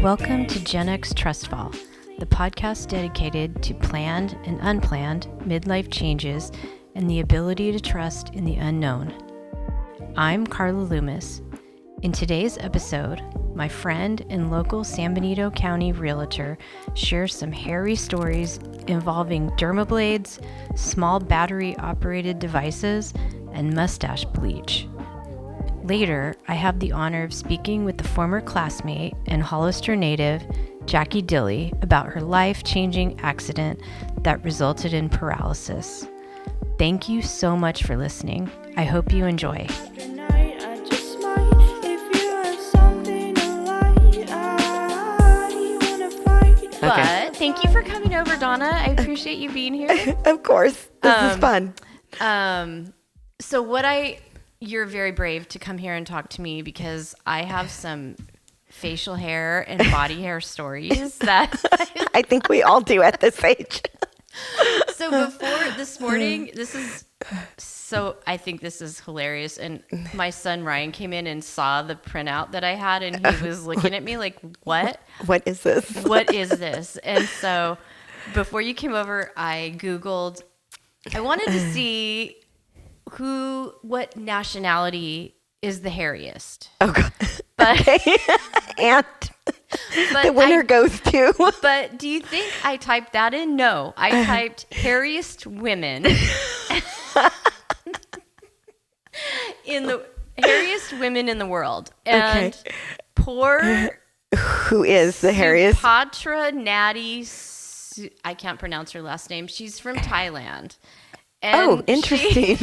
Welcome to Gen X TrustFall, the podcast dedicated to planned and unplanned midlife changes and the ability to trust in the unknown. I'm Carla Loomis. In today's episode, my friend and local San Benito County realtor shares some hairy stories involving dermablades, small battery-operated devices, and mustache bleach. Later, I have the honor of speaking with the former classmate and Hollister native, Jacqueline Dilley, about her life-changing accident that resulted in paralysis. Thank you so much for listening. I hope you enjoy. But thank you for coming over, Donna. I appreciate you being here. Of course. This is fun. You're very brave to come here and talk to me because I have some facial hair and body hair stories that I think we all do at this age. So before this morning, I think this is hilarious. And my son Ryan came in and saw the printout that I had, and he was looking at me like, what? What is this? What is this? And so before you came over, I Googled, I wanted to see what nationality is the hairiest. Oh, God. But, okay. And the winner goes to. But do you think I typed that in? No. I typed hairiest women. Hairiest women in the world. And who is the hairiest? Patra Natty. I can't pronounce her last name. She's from Thailand. And interesting.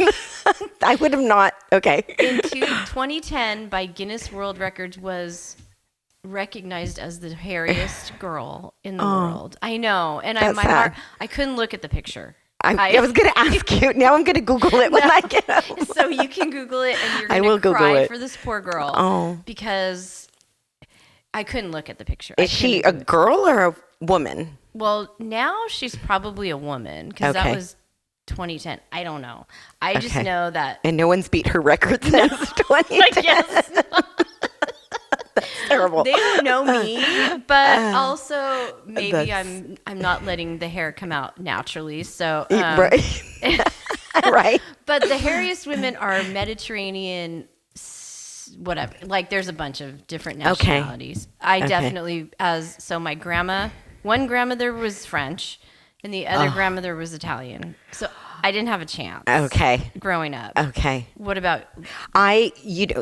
I would have not. Okay. In 2010, by Guinness World Records, was recognized as the hairiest girl in the world. I know. And I couldn't look at the picture. I was going to ask you. Now I'm going to Google it when I get home. So you can Google it, and you're going to cry for this poor girl. Because I couldn't look at the picture. Is she a girl or a woman? Well, now she's probably a woman because that was 2010. I don't know. I just know that. And no one's beat her record since 2010. I guess not. That's terrible. They don't know me, but also maybe I'm not letting the hair come out naturally. So right. Right. But the hairiest women are Mediterranean, whatever. Like there's a bunch of different nationalities. I definitely my one grandmother was French. And the other grandmother was Italian. So I didn't have a chance. Okay. Growing up. Okay. What about?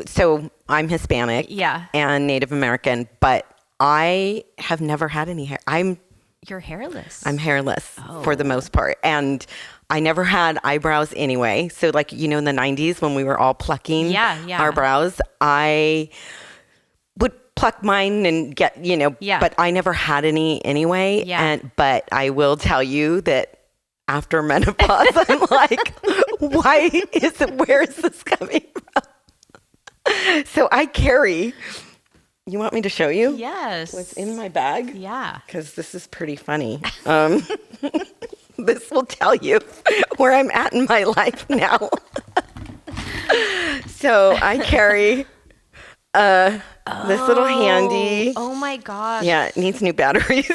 So I'm Hispanic. Yeah. And Native American, but I have never had any hair. You're hairless. I'm hairless for the most part. And I never had eyebrows anyway. So in the 90s when we were all plucking our brows, I would pluck mine and get, but I never had any anyway. Yeah. But I will tell you that after menopause, I'm like, where is this coming from? So I carry, you want me to show you? Yes. What's in my bag? Yeah. Because this is pretty funny. This will tell you where I'm at in my life now. So I carry this little handy. Oh my gosh. Yeah, it needs new batteries.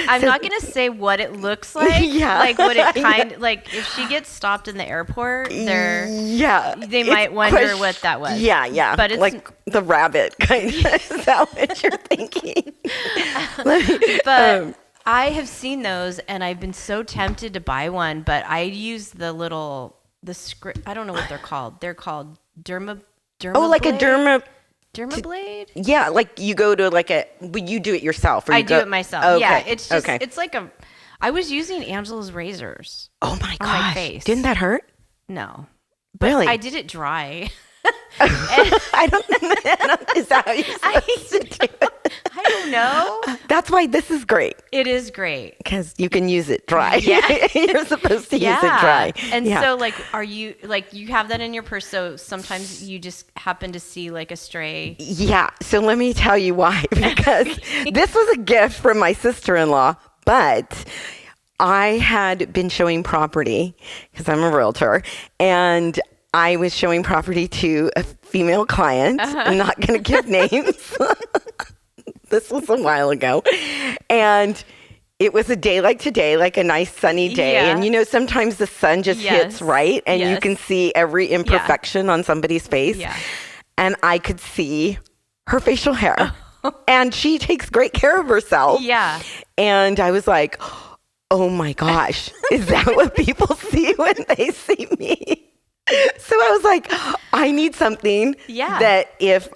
I'm not going to say what it looks like. Yeah. Like what it like if she gets stopped in the airport, they might wonder what that was. Yeah, yeah. But it's like the rabbit kind of. Is that what you're thinking? But I have seen those and I've been so tempted to buy one, but I use the script. I don't know what they're called. They're called dermablade. Oh, like a dermablade? Yeah, like you go to you do it yourself. I do it myself. Okay. Yeah, it's just, it's like I was using Angela's razors. Oh my gosh. On my face. Didn't that hurt? No. Really? I did it dry. I don't know. Is that how you're supposed to do it? I don't know. That's why this is great. It is great. Because you can use it dry. Yeah. You're supposed to use it dry. And so are you, you have that in your purse, so sometimes you just happen to see a stray. Yeah. So let me tell you why. Because this was a gift from my sister-in-law, but I had been showing property because I'm a realtor, and I was showing property to a female client. I'm not going to give names. This was a while ago. And it was a day like today, like a nice sunny day. Yeah. And, you know, sometimes the sun just hits right and you can see every imperfection on somebody's face. Yeah. And I could see her facial hair. And she takes great care of herself. Yeah. And I was like, oh my gosh, is that what people see when they see me? So I was like, I need something that if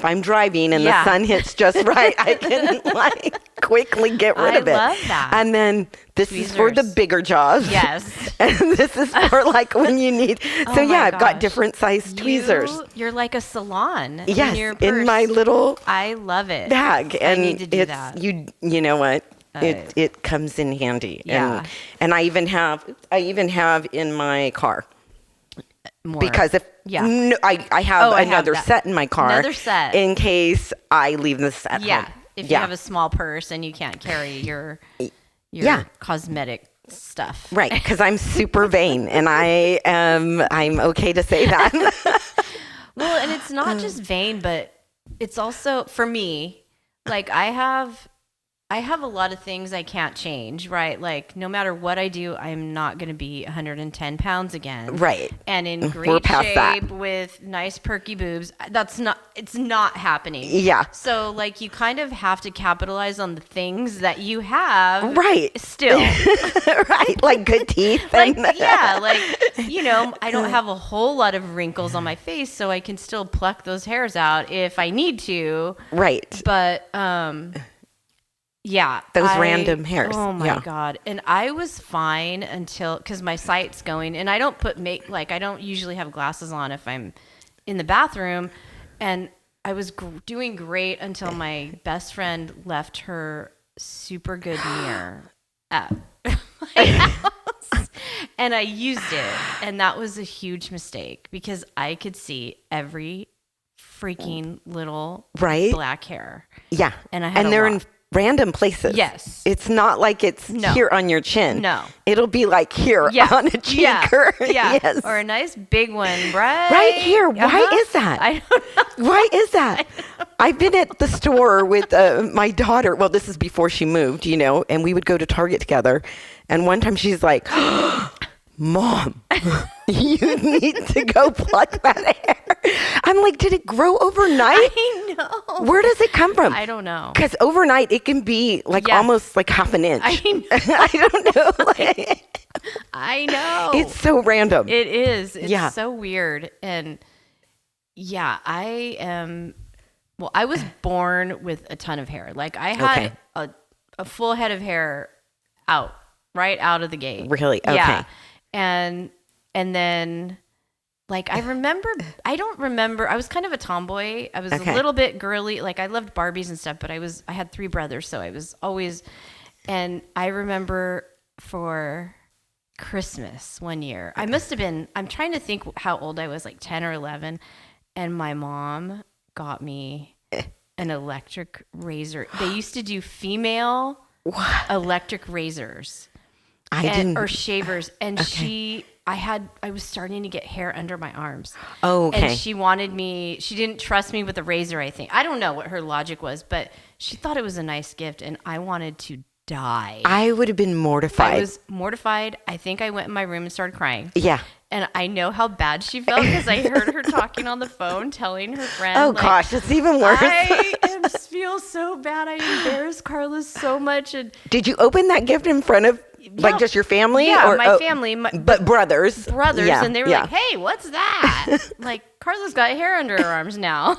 I'm driving and the sun hits just right, I can like quickly get rid of it. I love that. And then this is for the bigger jobs. Yes. And this is for like when you need. So I've got different size tweezers. You're like a salon. Yes, in my little. I love it. Bag, and I need to do that. You know what? It comes in handy. Yeah. And I even have in my car. More. Because if I have another set in my car. Another set. In case I leave the set home. If you have a small purse and you can't carry your cosmetic stuff. Right, because I'm super vain and I'm okay to say that. Well, and it's not just vain, but it's also, for me, like I have a lot of things I can't change, right? Like no matter what I do, I'm not going to be 110 pounds again. Right. And in great shape with nice perky boobs. It's not happening. Yeah. So like you kind of have to capitalize on the things that you have. Right. Still. Right. Like good teeth. Like, you know, I don't have a whole lot of wrinkles on my face, so I can still pluck those hairs out if I need to. Right. But, those random hairs. Oh my God. And I was fine because my sight's going, and I don't I don't usually have glasses on if I'm in the bathroom. And I was doing great until my best friend left her super good mirror at my house. And I used it. And that was a huge mistake because I could see every freaking little black hair. Yeah. And they're in random places. Yes. It's not like it's here on your chin. No. It'll be like here on a cheek. Yeah. Yes. Or a nice big one, right here. Why is that? I don't know. Why is that? I've been at the store with my daughter. Well, this is before she moved, you know, and we would go to Target together. And one time she's like, Mom, you need to go pluck that hair. I'm like, did it grow overnight? I know. Where does it come from? I don't know. Because overnight it can be like almost like half an inch. I know. I don't know. I know. It's so random. It is. It's so weird. And I was born with a ton of hair. Like I had a full head of hair right out of the gate. Really? Okay. Yeah. And then like I don't remember, I was kind of a tomboy. I was a little bit girly. Like I loved Barbies and stuff, but I had 3 brothers. So I was always, and I remember for Christmas one year, I'm trying to think how old I was, like 10 or 11. And my mom got me an electric razor. They used to do female electric razors. Or shavers, and I was starting to get hair under my arms. Oh, okay. And she didn't trust me with a razor, I think. I don't know what her logic was, but she thought it was a nice gift, and I wanted to die. I would have been mortified. I was mortified. I think I went in my room and started crying. Yeah. And I know how bad she felt because I heard her talking on the phone, telling her friend. Oh, like, gosh, it's even worse. I feel so bad. I embarrassed Carla so much. And did you open that gift in front of like just your family? Yeah, or my family. But brothers. And they were like, hey, what's that? Like, Carla's got hair under her arms now.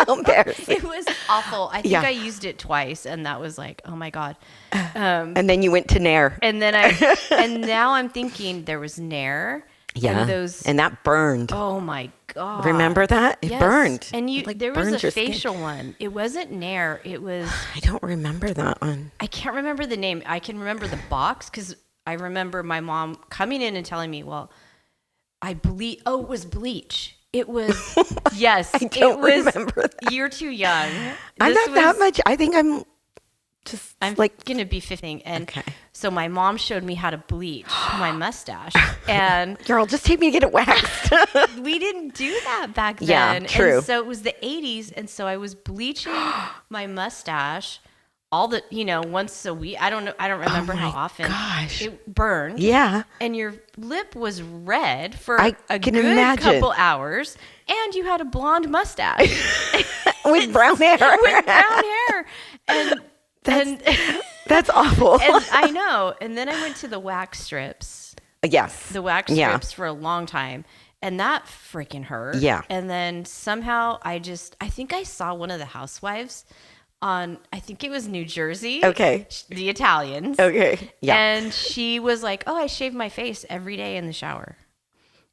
Embarrassing. It was awful. I think I used it twice, and that was like, oh my God. And then you went to Nair. And then and now I'm thinking there was Nair. Yeah. And that burned. Oh my God. Remember that? It burned. And there was a facial one. It wasn't Nair. It was. I don't remember that one. I can't remember the name. I can remember the box because I remember my mom coming in and telling me, well, it was bleach. It was, yes. I don't remember that. You're too young. I'm not that much. I think I'm I'm like going to be 15. And so my mom showed me how to bleach my mustache. And girl, just take me to get it waxed. We didn't do that back then. Yeah, true. And so it was the 80s. And so I was bleaching my mustache all the, once a week. I don't remember how often. Gosh. It burned. Yeah. And your lip was red for a good couple hours. And you had a blonde mustache. With brown hair. And that's awful. And I know. And then I went to the wax strips. Yes. The wax strips for a long time. And that freaking hurt. Yeah. And then somehow I think I saw one of the housewives on, I think it was New Jersey. Okay. The Italians. Okay. Yeah. And she was like, oh, I shave my face every day in the shower.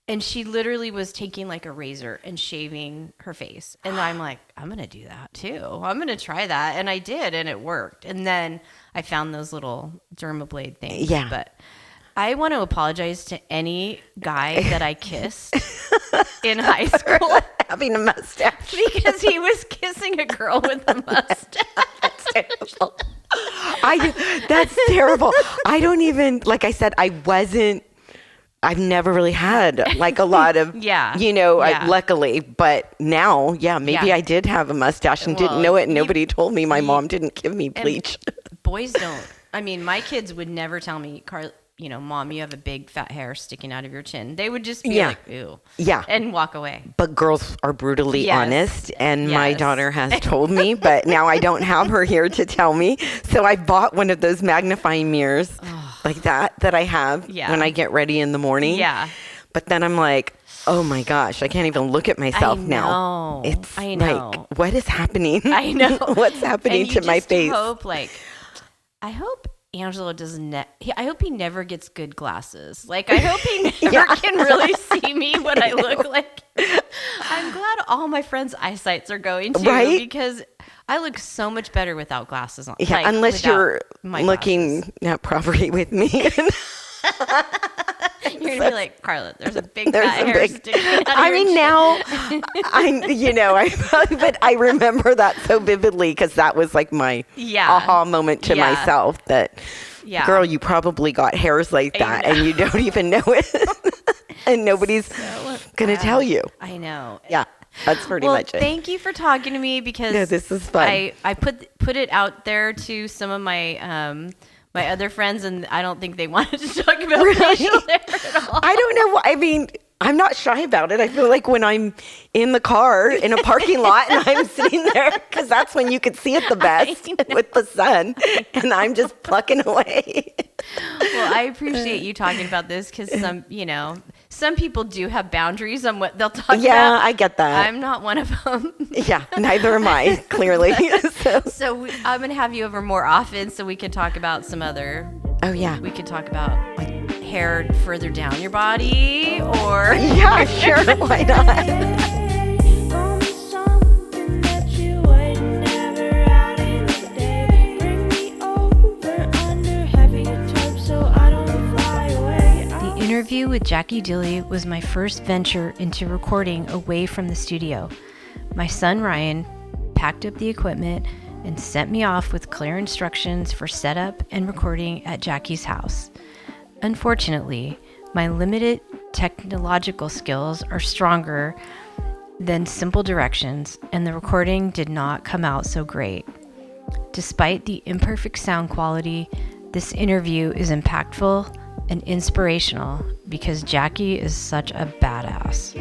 And she literally was taking like a razor and shaving her face. And I'm like, I'm going to do that too. I'm going to try that. And I did, and it worked. And then I found those little dermablade things. Yeah. But I want to apologize to any guy that I kissed in high school. Having a mustache. Because he was kissing a girl with a mustache. That's terrible. That's terrible. I don't even, like I said, I've never really had like a lot of, luckily, but now, maybe I did have a mustache and didn't know it. And nobody told me. My mom didn't give me bleach. Boys don't. I mean, my kids would never tell me, Carla, Mom, you have a big fat hair sticking out of your chin. They would just be like, ew. Yeah. And walk away. But girls are brutally honest. And my daughter has told me, but now I don't have her here to tell me. So I bought one of those magnifying mirrors like that I have when I get ready in the morning. Yeah. But then I'm like, oh my gosh, I can't even look at myself now. I know. Like, what is happening? I know. What's happening to my face? I hope Angelo I hope he never gets good glasses. Like, I hope he never can really see me what I look like. I'm glad all my friends' eyesights are going too, because I look so much better without glasses on. Yeah, unless you're looking at property with me. You're gonna be like, Carla, there's a big fat hair sticking out of your chin. Now, but I remember that so vividly because that was like my aha moment to myself that, girl, you probably got hairs like that and you don't even know it. And nobody's gonna tell you. I know. Yeah. That's pretty much it. Thank you for talking to me, because this is fun. I put it out there to some of my my other friends, and I don't think they wanted to talk about facial hair at all. I don't know. I mean, I'm not shy about it. I feel like when I'm in the car in a parking lot and I'm sitting there, because that's when you could see it the best with the sun, and I'm just plucking away. Well, I appreciate you talking about this, because some people do have boundaries on what they'll talk about. Yeah, I get that. I'm not one of them. Yeah, neither am I, clearly. So I'm going to have you over more often so we can talk about some other... Oh, yeah. We could talk about like hair further down your body, or... Yeah, sure. Why not? The interview with Jackie Dilley was my first venture into recording away from the studio. My son Ryan packed up the equipment and sent me off with clear instructions for setup and recording at Jackie's house. Unfortunately, my limited technological skills are stronger than simple directions, and the recording did not come out so great. Despite the imperfect sound quality, this interview is impactful and inspirational because Jackie is such a badass.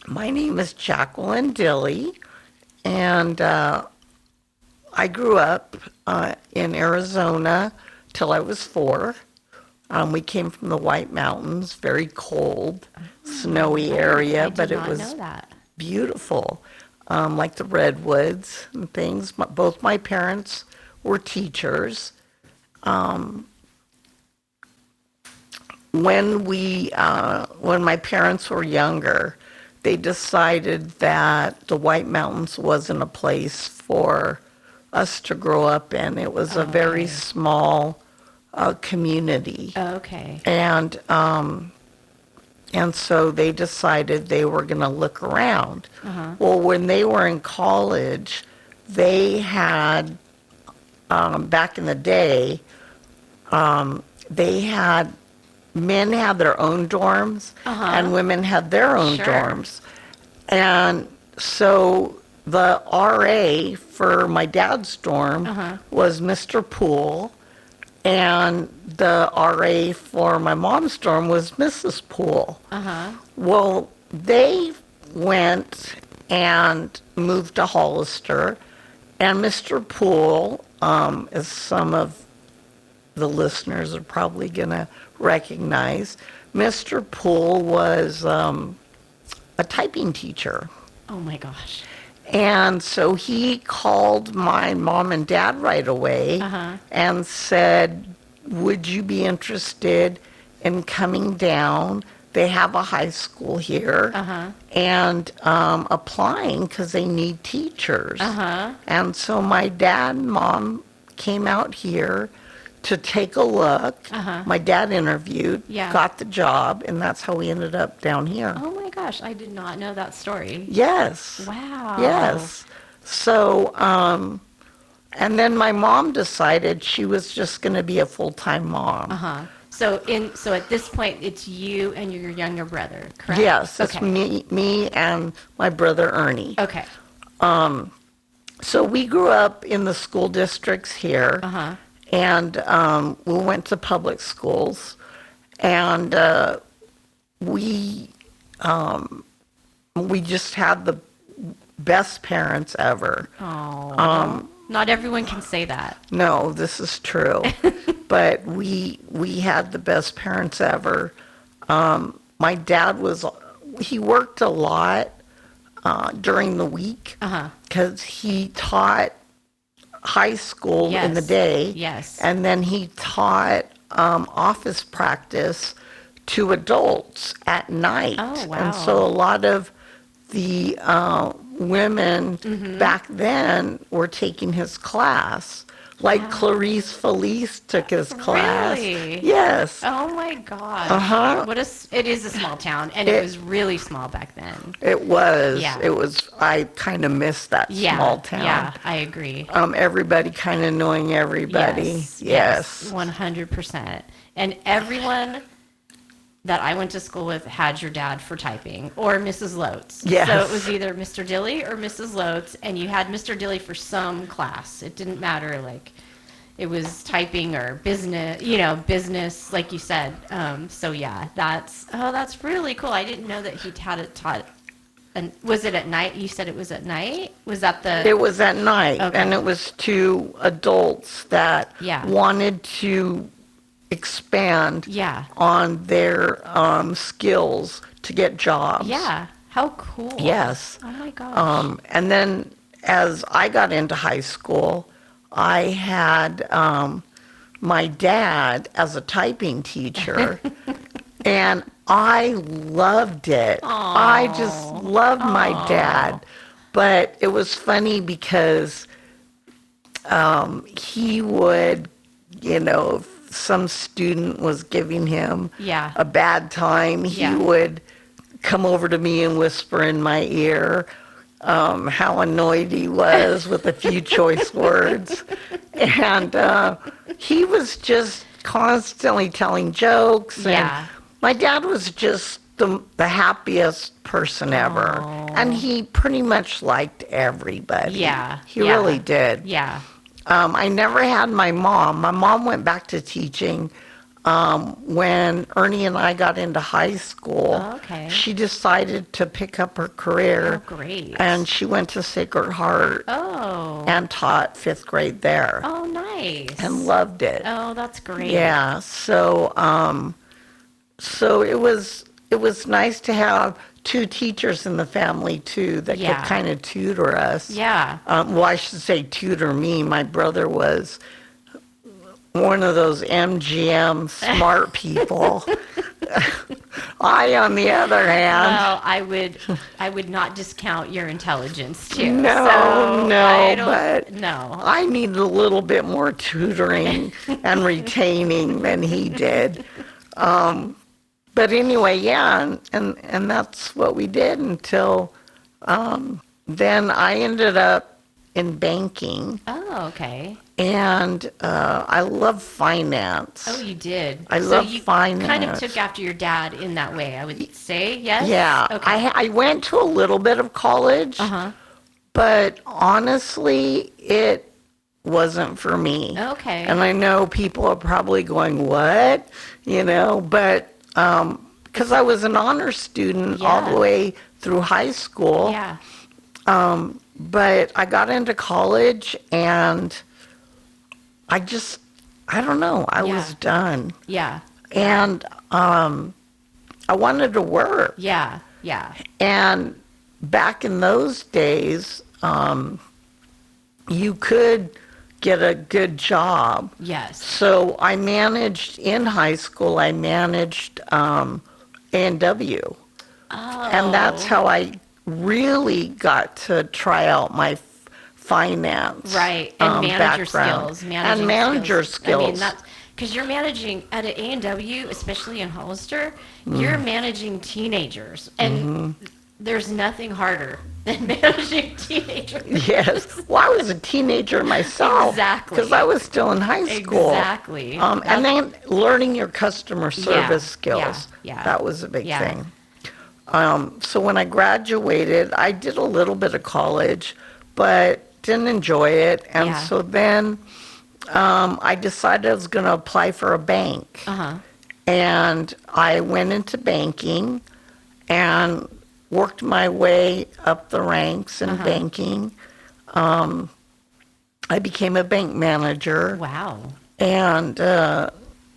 My name is Jacqueline Dilley, and I grew up in Arizona till I was 4. We came from the White Mountains, very cold, snowy area, but it was beautiful, like the redwoods and things. Both my parents were teachers. When my parents were younger, they decided that the White Mountains wasn't a place for us to grow up in. It was a very small community. Okay. And so they decided they were going to look around. Well, when they were in college, they had, back in the day, they had, men had their own dorms and women had their own dorms. And so the RA for my dad's dorm was Mr. Poole, and the RA for my mom's dorm was Mrs. Poole. Well, they went and moved to Hollister, and Mr. Poole, as some of the listeners are probably going to recognize, Mr. Poole was a typing teacher. Oh my gosh. And so he called my mom and dad right away and said, would you be interested in coming down? They have a high school here and applying because they need teachers. And so my dad and mom came out here to take a look. My dad interviewed, got the job, and that's how we ended up down here. Oh my gosh, I did not know that story. Yes. Wow. Yes. So, and then my mom decided she was just going to be a full-time mom. So at this point, it's you and your younger brother, correct? Yes, it's me and my brother Ernie. Okay. So we grew up in the school districts here. And we went to public schools, and we just had the best parents ever. Oh, not everyone can say that. No, this is true. But we had the best parents ever. My dad he worked a lot during the week because he taught high school in the day. Yes. And then he taught office practice to adults at night. Oh, wow. And so a lot of the women back then were taking his class. Like Clarice Felice took his class. Really? Yes. Oh my gosh. It is a small town, and it was really small back then. It was. Yeah. It was. I kind of missed that small town. Yeah, I agree. Everybody kind of knowing everybody. Yes. 100%. And everyone that I went to school with had your dad for typing, or Mrs. Lotes. Yes. So it was either Mr. Dilley or Mrs. Lotes, and you had Mr. Dilley for some class. It didn't matter, like, it was typing or business, like you said. So yeah, that's really cool. I didn't know that he had it taught. And was it at night? You said it was at night? Was that It was at night, and it was to adults that wanted to expand on their skills to get jobs. Yeah. How cool. Yes. Oh my gosh. And then as I got into high school, I had my dad as a typing teacher, and I loved it. Aww. I just loved my dad. But it was funny because he would, if some student was giving him a bad time, he would come over to me and whisper in my ear how annoyed he was with a few choice words. And he was just constantly telling jokes. And my dad was just the happiest person ever. And he pretty much liked everybody. Yeah. He really did. Yeah. I never had my mom. My mom went back to teaching when Ernie and I got into high school. Oh, okay. She decided to pick up her career. Oh, great. And she went to Sacred Heart and taught 5th grade there. Oh, nice. And loved it. Oh, that's great. Yeah. So it was nice to have 2 teachers in the family too that could kind of tutor us. Yeah. Well, I should say tutor me. My brother was one of those MGM smart people. I, on the other hand, well, I would not discount your intelligence too. No, but no. I needed a little bit more tutoring and retaining than he did. But anyway, yeah, and that's what we did until then I ended up in banking. Oh, okay. And I love finance. Oh, you did. I love finance. Kind of took after your dad in that way, I would say. Yes. Yeah. Okay. I went to a little bit of college, but honestly, it wasn't for me. Okay. And I know people are probably going, "What?" But because I was an honor student all the way through high school. Yeah. But I got into college and I don't know. I was done. Yeah. And I wanted to work. Yeah. Yeah. And back in those days, you could get a good job. Yes. So I managed in high school, I managed A&W. Oh. And that's how I really got to try out my finance right, and manager background. skills. Manager skills. I mean, that's because you're managing at an A&W, especially in Hollister, you're managing teenagers, and there's nothing harder than managing teenagers. Yes. Well, I was a teenager myself. Exactly. Because I was still in high school. Exactly. And then learning your customer service skills. Yeah. That was a big thing. So when I graduated, I did a little bit of college, but didn't enjoy it. And so then I decided I was going to apply for a bank. And I went into banking and worked my way up the ranks in banking. I became a bank manager. Wow. And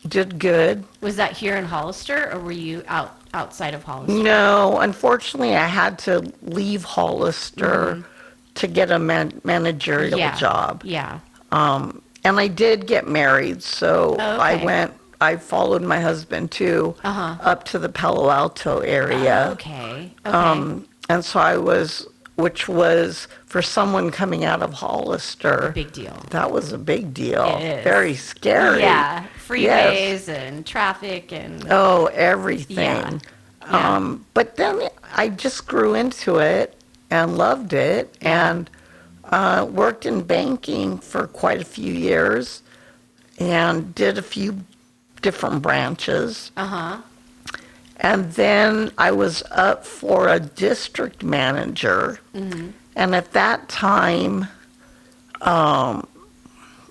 did good. Was that here in Hollister, or were you outside of Hollister? No, unfortunately, I had to leave Hollister to get a managerial job. Yeah. And I did get married, so I followed my husband too up to the Palo Alto area. Okay. And so which was for someone coming out of Hollister. Big deal. That was a big deal. It is. Very scary. Yeah. Freeways and traffic and... Oh, everything. Yeah. But then I just grew into it and loved it and worked in banking for quite a few years and did a few different branches. And then I was up for a district manager. And at that time,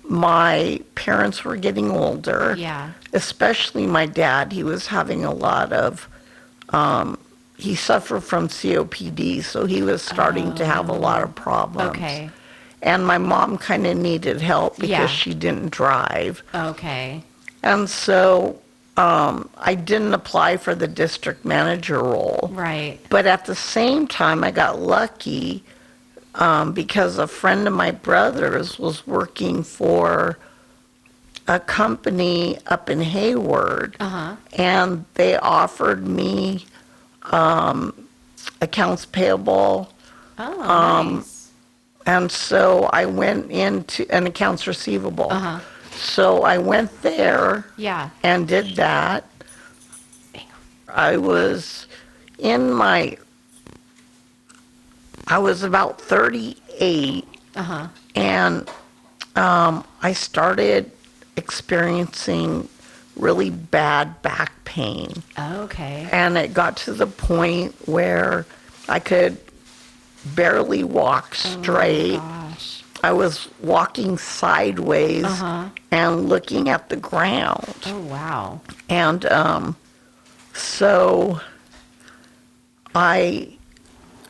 my parents were getting older. Yeah. Especially my dad. He was having a lot of, he suffered from COPD, so he was starting to have a lot of problems. Okay. And my mom kind of needed help because she didn't drive. Okay. And so I didn't apply for the district manager role. Right. But at the same time, I got lucky because a friend of my brother's was working for a company up in Hayward. And they offered me accounts payable. Oh, nice. And so I went into an accounts receivable. So I went there and did that. I was about 38 and I started experiencing really bad back pain. Okay. And it got to the point where I could barely walk straight. Oh, gosh. I was walking sideways and looking at the ground. Oh, wow. And so I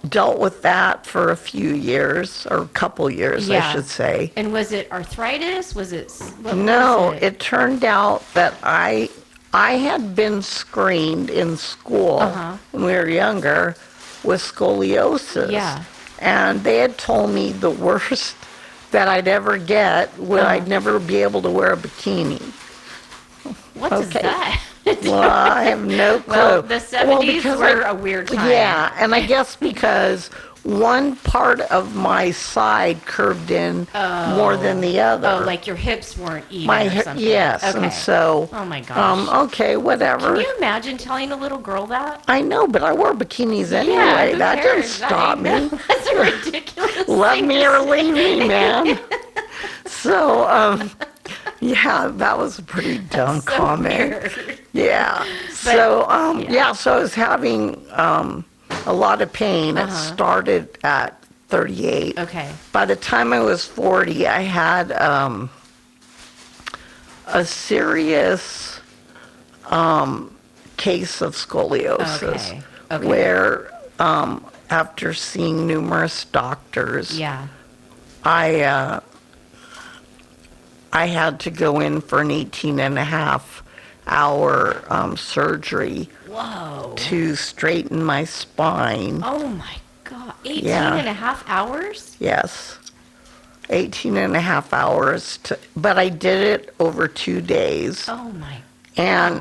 dealt with that for a few years, or a couple years, I should say. And was it arthritis? Was it... No, it turned out that I had been screened in school when we were younger with scoliosis. Yeah. And they had told me the worst that I'd ever get would I'd never be able to wear a bikini. What is that? Well, I have no clue. Well, the 70s were a weird time. Yeah, and I guess because one part of my side curved in more than the other. Oh, like your hips weren't even or something. Yes, okay. And so... Oh, my gosh. Okay, whatever. Can you imagine telling a little girl that? I know, but I wore bikinis anyway. Yeah, that didn't stop me. That's a ridiculous Love thing me or leave me, man. So, yeah, that was a pretty dumb comment. Weird. Yeah. So I was having a lot of pain. It started at 38. Okay. By the time I was 40, I had a serious case of scoliosis. Okay. Where after seeing numerous doctors, I had to go in for an 18-and-a-half-hour surgery. Whoa. To straighten my spine. Oh, my God. 18-and-a-half hours? Yes. 18-and-a-half-hours. But I did it over 2 days. Oh, my gosh. And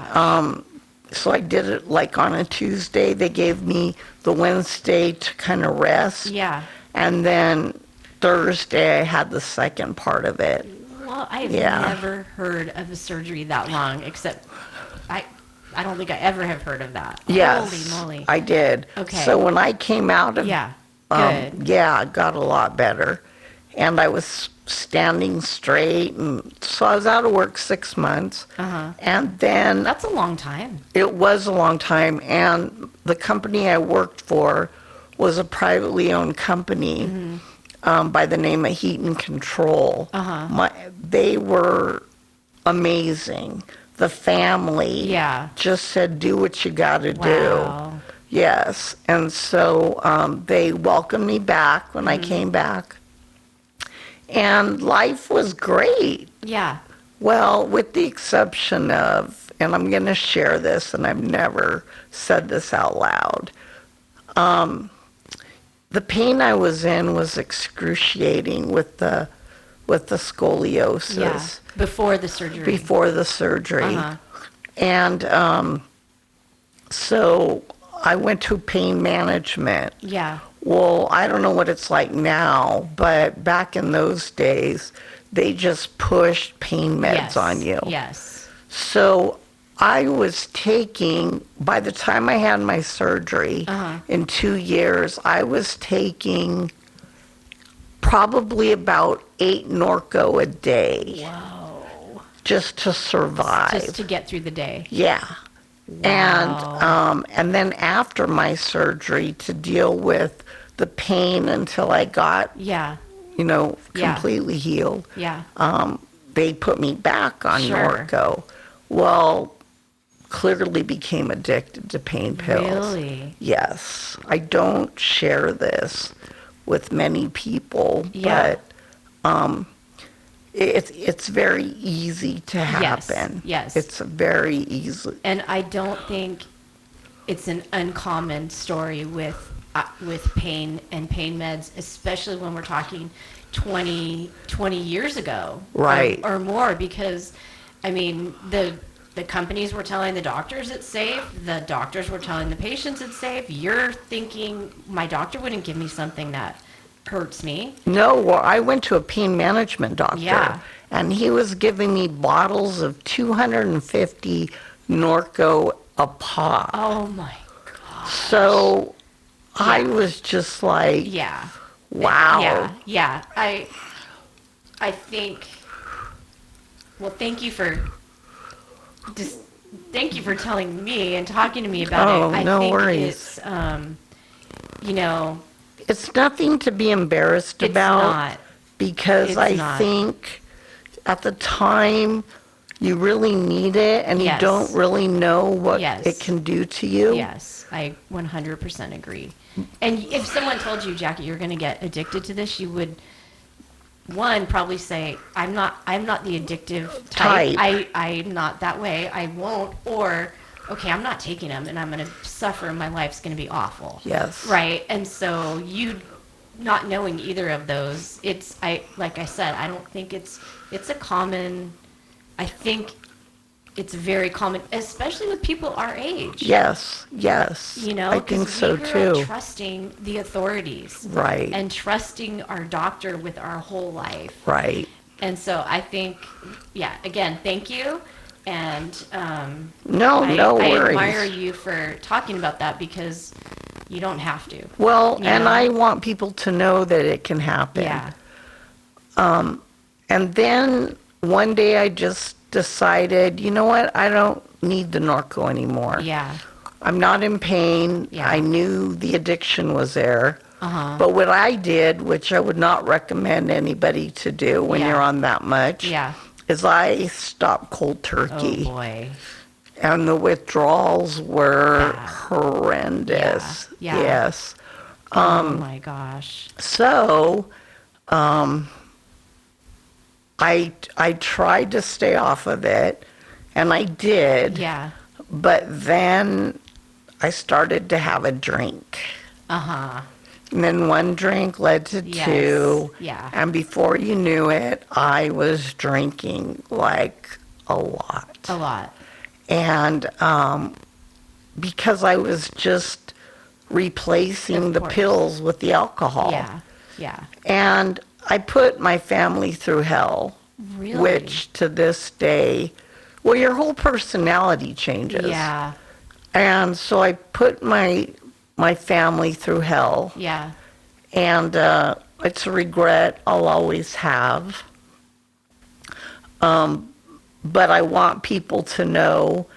so I did it like on a Tuesday. They gave me the Wednesday to kind of rest. Yeah. And then Thursday I had the second part of it. Well, I've never heard of a surgery that long, except I don't think I ever have heard of that. Yes, Holy moly. I did. Okay. So when I came out of... good. I got a lot better. And I was standing straight. And so I was out of work 6 months. And then... That's a long time. It was a long time. And the company I worked for was a privately owned company. By the name of Heat and Control. They were amazing. The family just said, do what you got to do. Yes. And so they welcomed me back when I came back. And life was great. Yeah. Well, with the exception of, and I'm going to share this, and I've never said this out loud. The pain I was in was excruciating with the scoliosis. Yeah. Before the surgery. Before the surgery. And so I went to pain management. Yeah. Well, I don't know what it's like now, but back in those days, they just pushed pain meds on you. Yes. So I was taking, by the time I had my surgery, in 2 years, I was taking probably about 8 Norco a day. Whoa. Just to survive. Just to get through the day. Yeah. Wow. And then after my surgery, to deal with the pain until I got, completely healed, they put me back on Norco. Well, clearly became addicted to pain pills. Really? Yes. I don't share this with many people, but it's very easy to happen. Yes. It's very easy. And I don't think it's an uncommon story with pain and pain meds, especially when we're talking 20 years ago. Right. Or more, because, I mean, the companies were telling the doctors it's safe. The doctors were telling the patients it's safe. You're thinking, my doctor wouldn't give me something that hurts me. No, well, I went to a pain management doctor. Yeah. And he was giving me bottles of 250 Norco a pop. Oh, my gosh. So I was just like, wow. Yeah. I think, well, thank you for telling me and talking to me about it. I think worries. It's, it's nothing to be embarrassed about. Because I think at the time you really need it and you don't really know what it can do to you. Yes, I 100% agree. And if someone told you, Jackie, you're going to get addicted to this, you would, one, probably say, I'm not the addictive type. I'm not that way. I won't. Or, okay, I'm not taking them and I'm going to suffer and my life's going to be awful. Yes. Right? And so you'd not knowing either of those, like I said, I don't think it's a common, I think it's very common, especially with people our age. Yes. I think so we grew too. Up trusting the authorities. Right. And trusting our doctor with our whole life. Right. And so I think, again, thank you. And no worries. I admire you for talking about that because you don't have to. Well, and I want people to know that it can happen. Yeah. And then one day I just decided, you know what? I don't need the Norco anymore. Yeah. I'm not in pain. Yeah. I knew the addiction was there. But what I did, which I would not recommend anybody to do when you're on that much, is I stopped cold turkey. Oh, boy. And the withdrawals were horrendous. Yeah. Yes. Oh, my gosh. So, I tried to stay off of it, and I did. Yeah. But then I started to have a drink. And then one drink led to two. Yeah. And before you knew it, I was drinking like a lot. A lot. And because I was just replacing the pills with the alcohol. Yeah. And I put my family through hell. Really? Which to this day, well, your whole personality changes. Yeah. And so I put my family through hell. Yeah. And it's a regret I'll always have. But I want people to know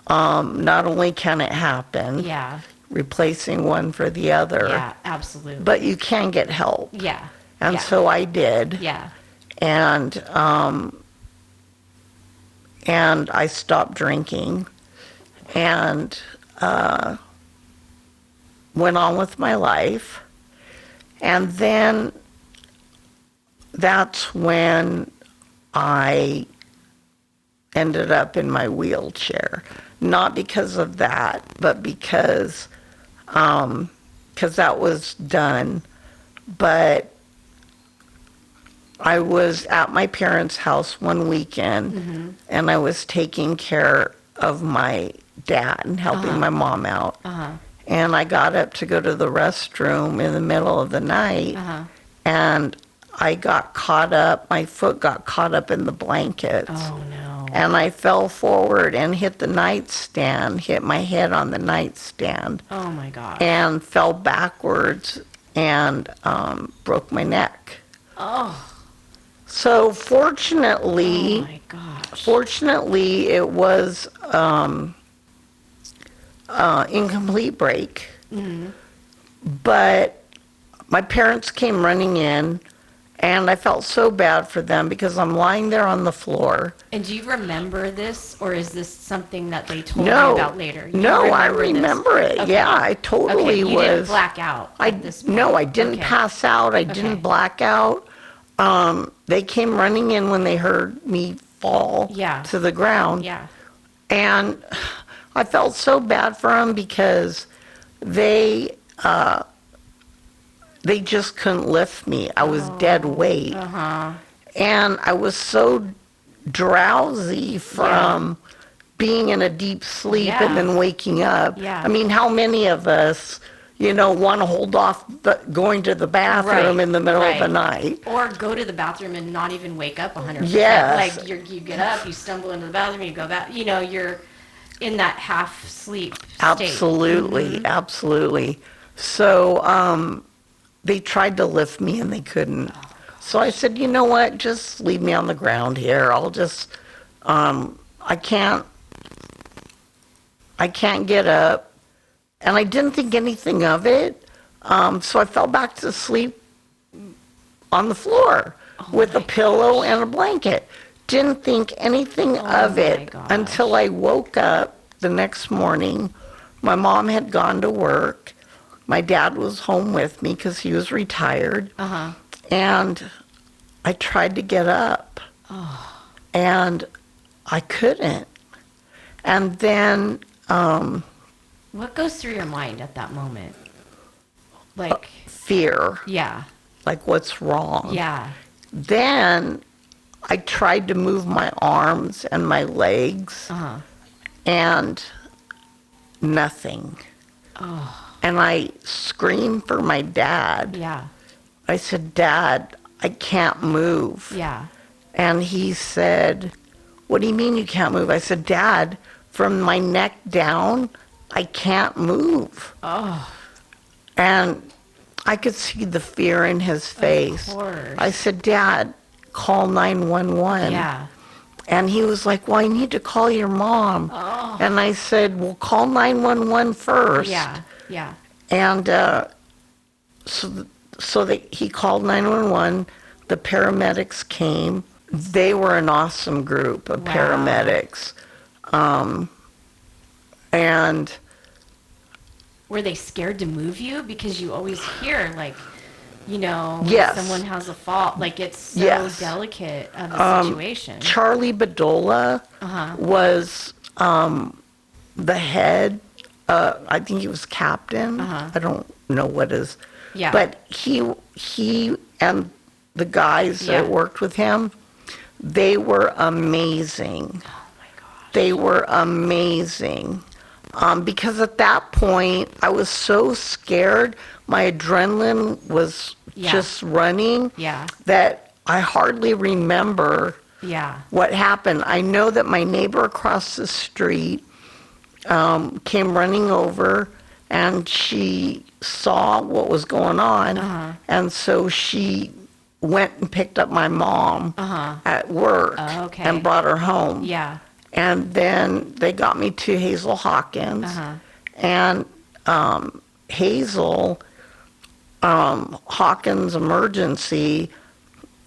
not only can it happen, replacing one for the other. Yeah, absolutely. But you can get help. Yeah. And so I did. Yeah. And I stopped drinking and went on with my life. And then that's when I ended up in my wheelchair. Not because of that, but because that was done. But I was at my parents' house one weekend, and I was taking care of my dad and helping my mom out. And I got up to go to the restroom in the middle of the night, and I got caught up, my foot got caught up in the blankets. Oh, no. And I fell forward and hit the nightstand, hit my head on the nightstand. Oh, my gosh. And fell backwards and broke my neck. Oh. So fortunately, oh my gosh. Fortunately, it was incomplete break. But my parents came running in, and I felt so bad for them because I'm lying there on the floor. And do you remember this, or is this something that they told you about later? I remember it. Okay. Yeah, I totally was. You didn't black out at this point. No, I didn't pass out. I didn't black out. They came running in when they heard me fall to the ground. Yeah. And I felt so bad for them because they just couldn't lift me. I was dead weight. And I was so drowsy from being in a deep sleep and then waking up. I mean, how many of us, want to hold off going to the bathroom in the middle of the night? Or go to the bathroom and not even wake up 100%. Yes. Like you get up, you stumble into the bathroom, you go back, you're in that half sleep state. Absolutely, absolutely. So they tried to lift me and they couldn't. So I said, you know what, just leave me on the ground here. I'll just, I can't get up. And I didn't think anything of it. So I fell back to sleep on the floor with a pillow and a blanket. Didn't think anything of it until I woke up the next morning. My mom had gone to work. My dad was home with me because he was retired. And I tried to get up. And I couldn't. And then... what goes through your mind at that moment? Like fear. Yeah. Like, what's wrong? Yeah. Then I tried to move my arms and my legs, and nothing. Oh. And I screamed for my dad. Yeah. I said, Dad, I can't move. Yeah. And he said, what do you mean you can't move? I said, Dad, from my neck down, I can't move. Oh. And I could see the fear in his face. Of course. I said, Dad, call 911. Yeah. And he was like, well, I need to call your mom. Oh. And I said, well, call 911 first. Yeah. Yeah. And so he called 911. The paramedics came. They were an awesome group of paramedics. And were they scared to move you? Because you always hear, like, you know, yes. someone has a fault. Like, it's so delicate of a situation. Charlie Bedolla was the head. I think he was captain. I don't know what his. Yeah. But he and the guys that worked with him, they were amazing. Oh my gosh. They were amazing. Because at that point, I was so scared. My adrenaline was just running. Yeah. That I hardly remember what happened. I know that my neighbor across the street came running over, and she saw what was going on, and so she went and picked up my mom at work and brought her home. Yeah. And then they got me to Hazel Hawkins, and Hazel Hawkins Emergency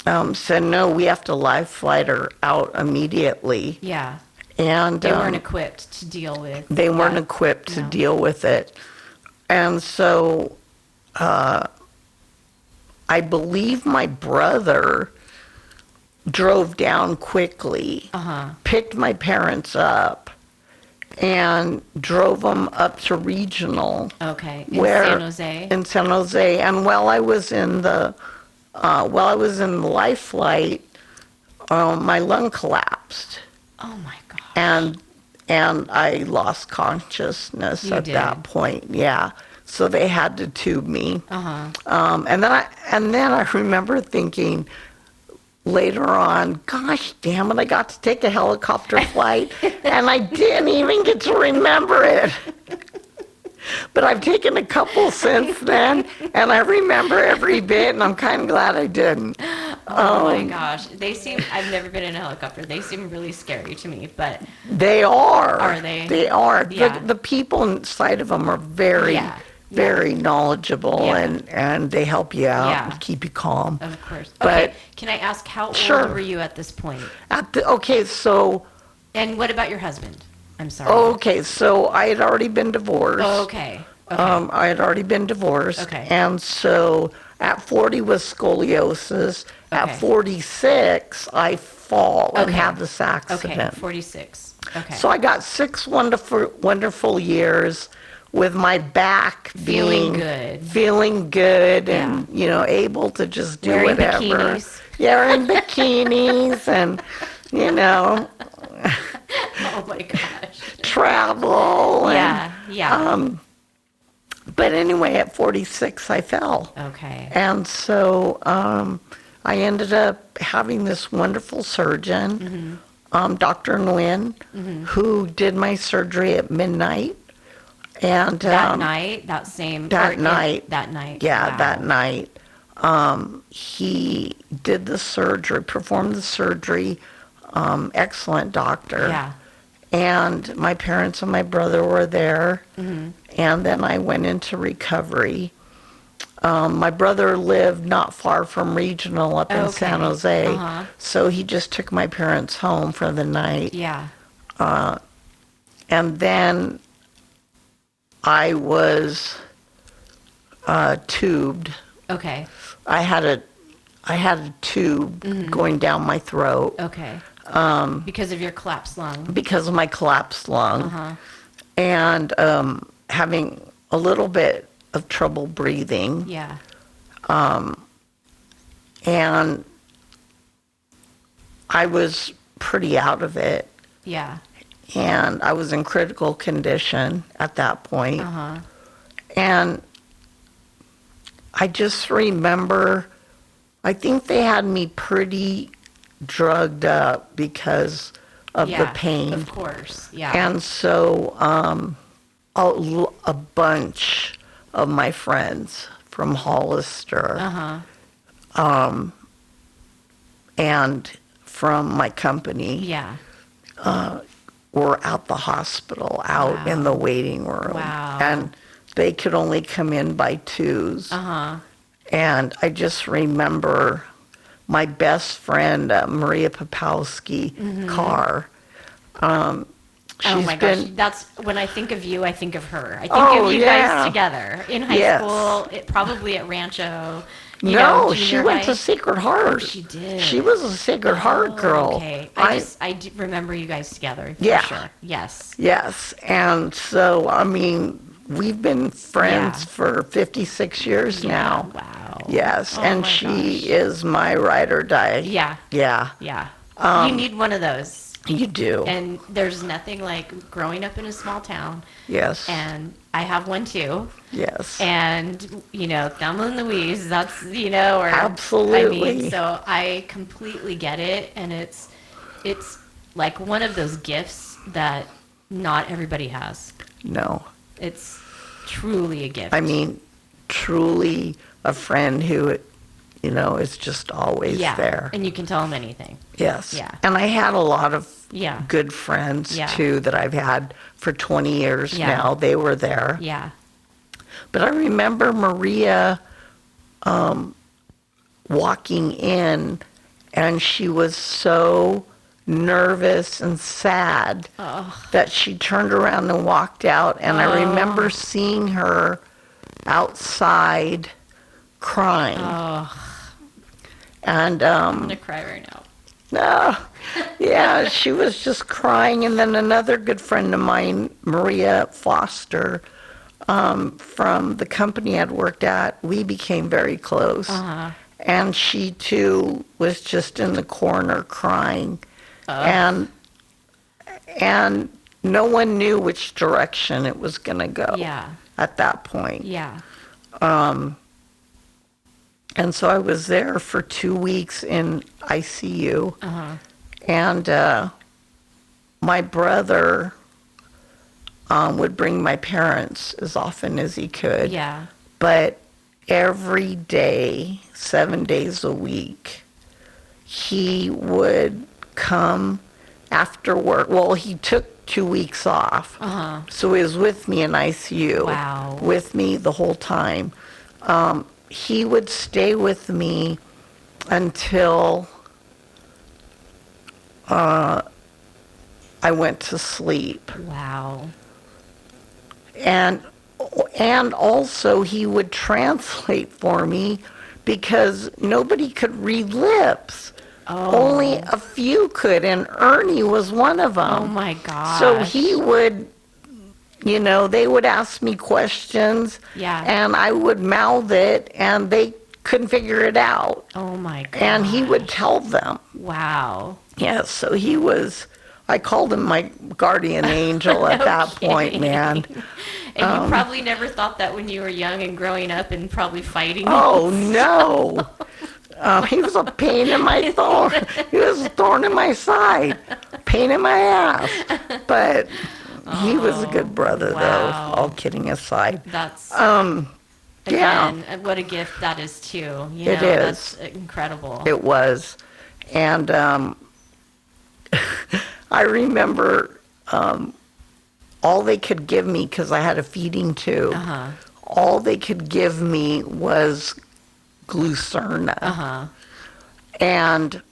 said, no, we have to live flight her out immediately. Yeah. And they weren't equipped to deal with. They weren't equipped to deal with it. And so I believe my brother drove down quickly, picked my parents up, and drove them up to regional. Okay. San Jose. In San Jose. And while I was in the life flight, my lung collapsed. Oh my gosh. And I lost consciousness at that point. Yeah. So they had to tube me. And then I remember thinking later on, gosh damn it, I got to take a helicopter flight and I didn't even get to remember it. But I've taken a couple since then, and I remember every bit, and I'm kind of glad I didn't. Oh my gosh. I've never been in a helicopter. They seem really scary to me, but. They are. Are they? They are. Yeah. The people inside of them are very knowledgeable, and they help you out and keep you calm. Of course. But, okay, can I ask, how old were you at this point? And what about your husband? I'm sorry. Okay, so I had already been divorced. Oh, okay. I had already been divorced. Okay. And so at 40 was scoliosis. Okay. At 46, I fall and have this accident. Okay, 46. Okay. So I got 6 wonderful years with my back feeling good and, able to just do wearing whatever. Bikinis. Yeah, wearing bikinis and, Oh my gosh. Travel. And, but anyway, at 46, I fell. Okay. And so I ended up having this wonderful surgeon, Dr. Nguyen, who did my surgery at midnight. And that night. Yeah, that night. He did the surgery, performed the surgery. Excellent doctor. Yeah. And my parents and my brother were there. And then I went into recovery. My brother lived not far from regional up in San Jose. So he just took my parents home for the night. Yeah. And then I was tubed. Okay. I had a tube going down my throat. Okay. Because of your collapsed lung. Because of my collapsed lung. And having a little bit of trouble breathing. Yeah. And I was pretty out of it. Yeah. And I was in critical condition at that point. And I just remember, I think they had me pretty drugged up because of the pain. Of course, yeah. And so a bunch of my friends from Hollister and from my company were at the hospital, out in the waiting room. Wow. And they could only come in by twos. And I just remember my best friend, Maria Popowski Carr. Oh my gosh, that's when I think of you, I think of her. I think of you guys together in high school, probably at Rancho. No, she went to Sacred Heart. Oh, she did. She was a Sacred Heart girl. Okay, I do remember you guys together. For sure. Yes. Yes, and so I mean, we've been friends for 56 years now. Wow. Yes, and she is my ride or die. Yeah. Yeah. Yeah. You need one of those. You do. And there's nothing like growing up in a small town. Yes. And I have one too. Yes. And, Thelma and Louise, that's, or... Absolutely. I mean, so I completely get it. And it's like one of those gifts that not everybody has. No. It's truly a gift. I mean, truly a friend who, is just always there. And you can tell them anything. Yes. Yeah. And I had a lot of good friends, too, that I've had for 20 years now. They were there. Yeah. But I remember Maria walking in, and she was so nervous and sad that she turned around and walked out. And I remember seeing her outside crying. And I'm going to cry right now. No. Yeah, she was just crying. And then another good friend of mine, Maria Foster, from the company I'd worked at, we became very close. And she, too, was just in the corner crying. And no one knew which direction it was going to go at that point. Yeah. And so I was there for 2 weeks in ICU. And my brother would bring my parents as often as he could. Yeah. But every day, 7 days a week, he would come after work. Well, he took 2 weeks off. So he was with me in ICU. Wow. With me the whole time. He would stay with me until I went to sleep. Wow. And also he would translate for me because nobody could read lips. Only a few could, and Ernie was one of them. Oh my gosh. So he would, they would ask me questions, and I would mouth it, and they couldn't figure it out. Oh my gosh. And he would tell them. Wow. Yeah, so he was, I called him my guardian angel at that point, man. And you probably never thought that when you were young and growing up and probably fighting. Oh, no. He was a pain in my thorn. He was a thorn in my side, pain in my ass. But he was a good brother, though, all kidding aside. That's, again, what a gift that is, too. It is. That's incredible. It was. And I remember all they could give me, because I had a feeding tube, all they could give me was Glucerna. And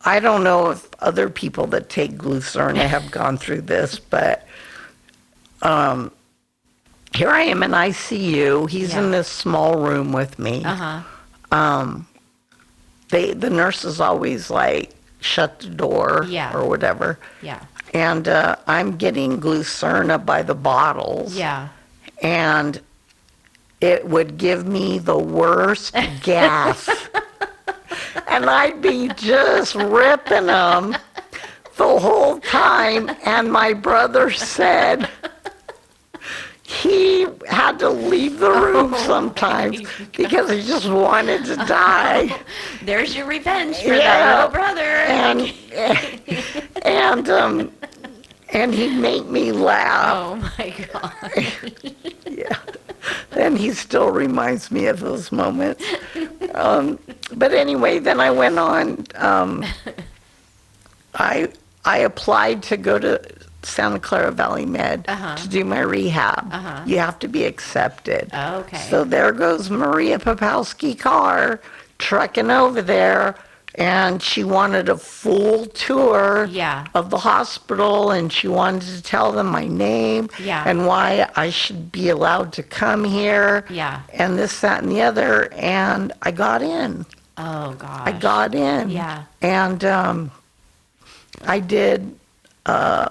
I don't know if other people that take Glucerna have gone through this, but here I am in ICU. He's in this small room with me. The nurses always shut the door or whatever. Yeah. And I'm getting Glucerna by the bottles. Yeah. and it would give me the worst gas. And I'd be just ripping them the whole time. And my brother said he had to leave the room sometimes because he just wanted to die. There's your revenge for that little brother. And he'd make me laugh. Oh my God. Yeah. And he still reminds me of those moments. But anyway, then I went on. I applied to go to Santa Clara Valley Med to do my rehab. You have to be accepted. Oh, okay. So there goes Maria Popowski Carr trucking over there, and she wanted a full tour of the hospital, and she wanted to tell them my name and why I should be allowed to come here and this, that, and the other, and I got in. Oh, gosh. I got in. Yeah. And I did a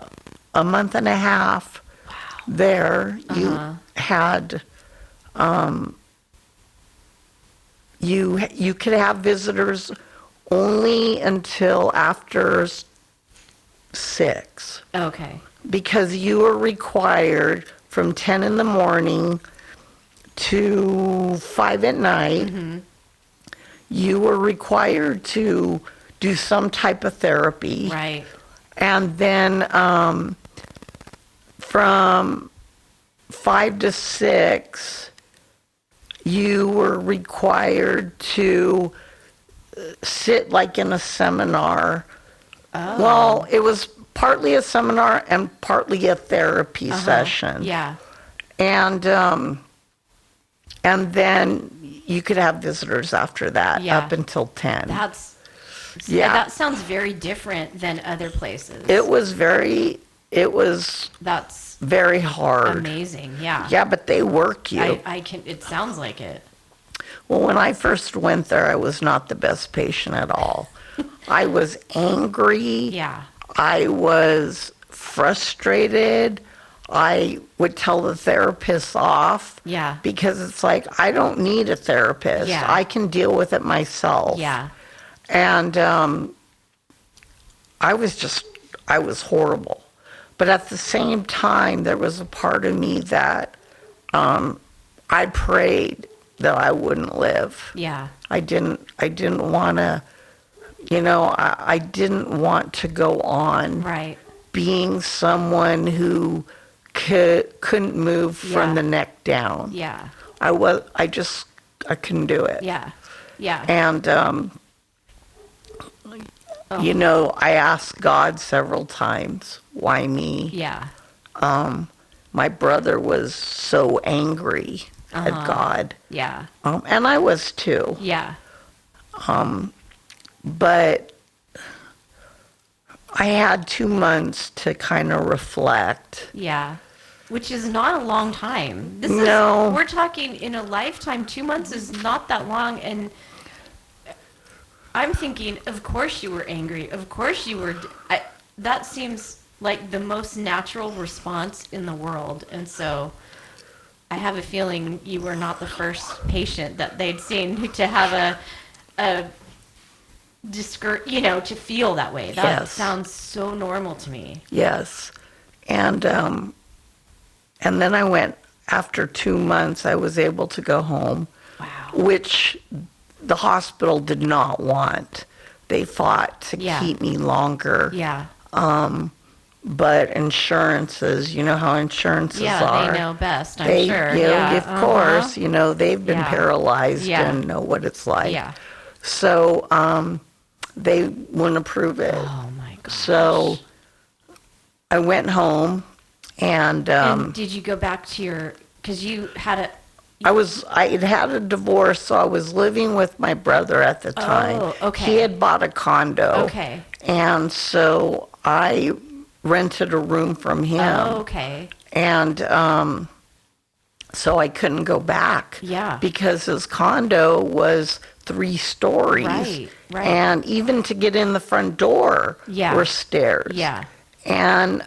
month and a half there. You had you could have visitors only until after 6. Okay. Because you were required from 10 in the morning to 5 at night. You were required to do some type of therapy. Right. And then from 5 to 6, you were required to sit like in a seminar. Oh. Well, it was partly a seminar and partly a therapy session. Yeah. And then you could have visitors after that up until 10. That sounds very different than other places. That's very hard. Amazing, yeah. Yeah, but they work you. It sounds like it. Well, when I first went there, I was not the best patient at all. I was angry. Yeah. I was frustrated. I would tell the therapist off. Yeah. Because it's like, I don't need a therapist. Yeah. I can deal with it myself. Yeah. And I was horrible. But at the same time, there was a part of me that I prayed that I wouldn't live. Yeah. I didn't want to, I didn't want to go on being someone who couldn't move from the neck down. Yeah. I couldn't do it. Yeah. Yeah. And, I asked God several times, why me? Yeah. My brother was so angry at God. Yeah. And I was too. Yeah. But I had 2 months to kind of reflect. Yeah. Which is not a long time. We're talking in a lifetime. 2 months is not that long. And I'm thinking, of course you were angry. Of course you were. That seems like the most natural response in the world. And so I have a feeling you were not the first patient that they'd seen to have to feel that way. That sounds so normal to me. Yes. And then I went, after 2 months, I was able to go home. Wow. Which the hospital did not want. They fought to keep me longer. Yeah. But insurances, you know how insurances are. Yeah, they know best, I'm sure. Of course, they've been paralyzed and know what it's like. Yeah. So they wouldn't approve it. Oh, my gosh. So I went home and did you go back to because you had I had a divorce, so I was living with my brother at the time. Oh, okay. He had bought a condo. Okay. And so I rented a room from him. Oh, okay. And so I couldn't go back. Yeah. Because his condo was 3 stories. Right. And even to get in the front door were stairs. Yeah. And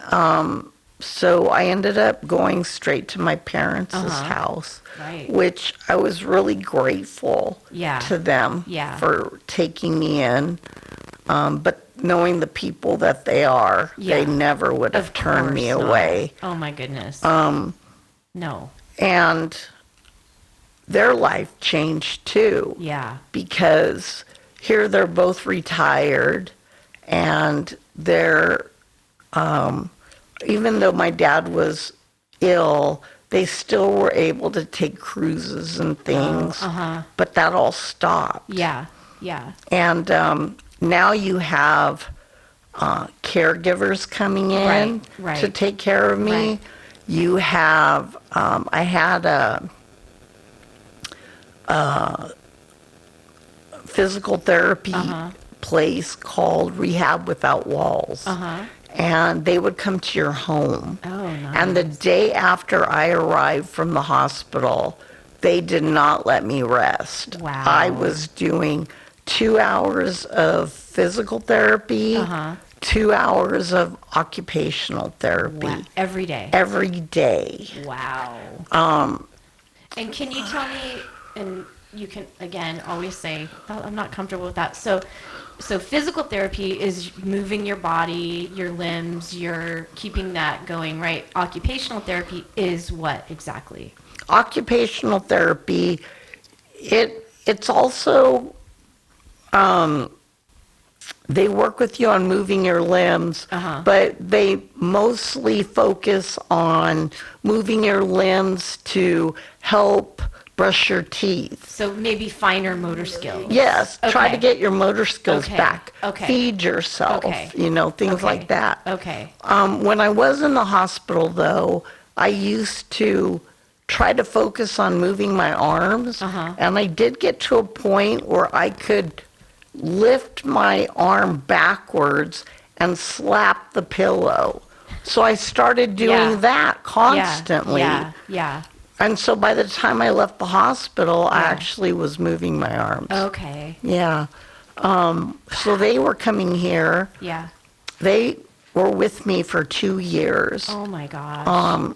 So I ended up going straight to my parents' house, which I was really grateful to them for taking me in. But knowing the people that they are, they never would have turned me away. Oh my goodness. No. And their life changed too. Yeah. Because here they're both retired, and they're, even though my dad was ill, they still were able to take cruises and things. But that all stopped. Yeah. Yeah. And now you have caregivers coming in to take care of me. Right. You have, I had a physical therapy place called Rehab Without Walls. And they would come to your home. Oh, nice. And the day after I arrived from the hospital, they did not let me rest. Wow. I was doing 2 hours of physical therapy, 2 hours of occupational therapy. Wow. Every day? Every day. Wow. And can you tell me, and you can, again, always say, oh, I'm not comfortable with that. So physical therapy is moving your body, your limbs, you're keeping that going, right? Occupational therapy is what exactly? Occupational therapy, it's also, they work with you on moving your limbs, but they mostly focus on moving your limbs to help brush your teeth. So maybe finer motor skills. Yes, try to get your motor skills back. Okay. Feed yourself, things like that. Okay. When I was in the hospital, though, I used to try to focus on moving my arms, and I did get to a point where I could lift my arm backwards and slap the pillow. So I started doing that constantly. Yeah. And so by the time I left the hospital, I actually was moving my arms. Okay. Yeah. So they were coming here. Yeah. They were with me for 2 years. Oh my gosh.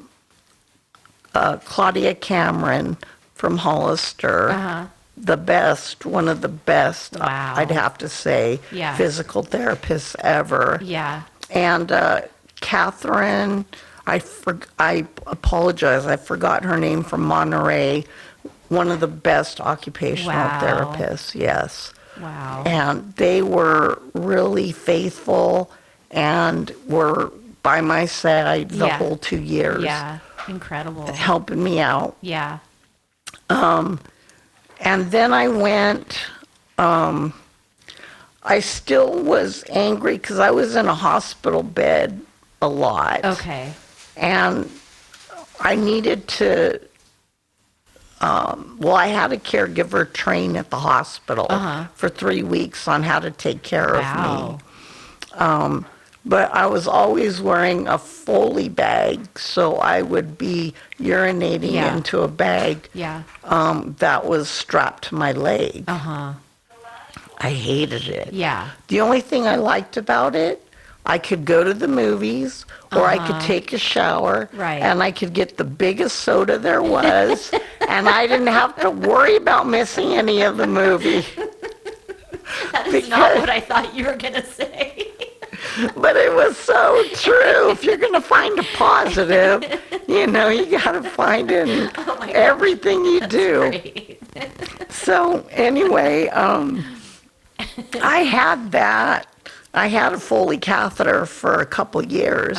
Claudia Cameron from Hollister, the best, one of the best, I'd have to say, physical therapists ever. Yeah. And Catherine, I apologize, I forgot her name, from Monterey, one of the best occupational therapists, yes. Wow. And they were really faithful and were by my side the whole 2 years. Yeah, incredible. Helping me out. Yeah. And then I went, I still was angry because I was in a hospital bed a lot. Okay. And I needed to, I had a caregiver train at the hospital for 3 weeks on how to take care of me. But I was always wearing a Foley bag, so I would be urinating into a bag that was strapped to my leg. I hated it. Yeah. The only thing I liked about it, I could go to the movies, or I could take a shower, and I could get the biggest soda there was, and I didn't have to worry about missing any of the movie. That is not what I thought you were going to say. But it was so true. If you're going to find a positive, you got to find it in everything you do. So anyway, I had that. I had a Foley catheter for a couple years.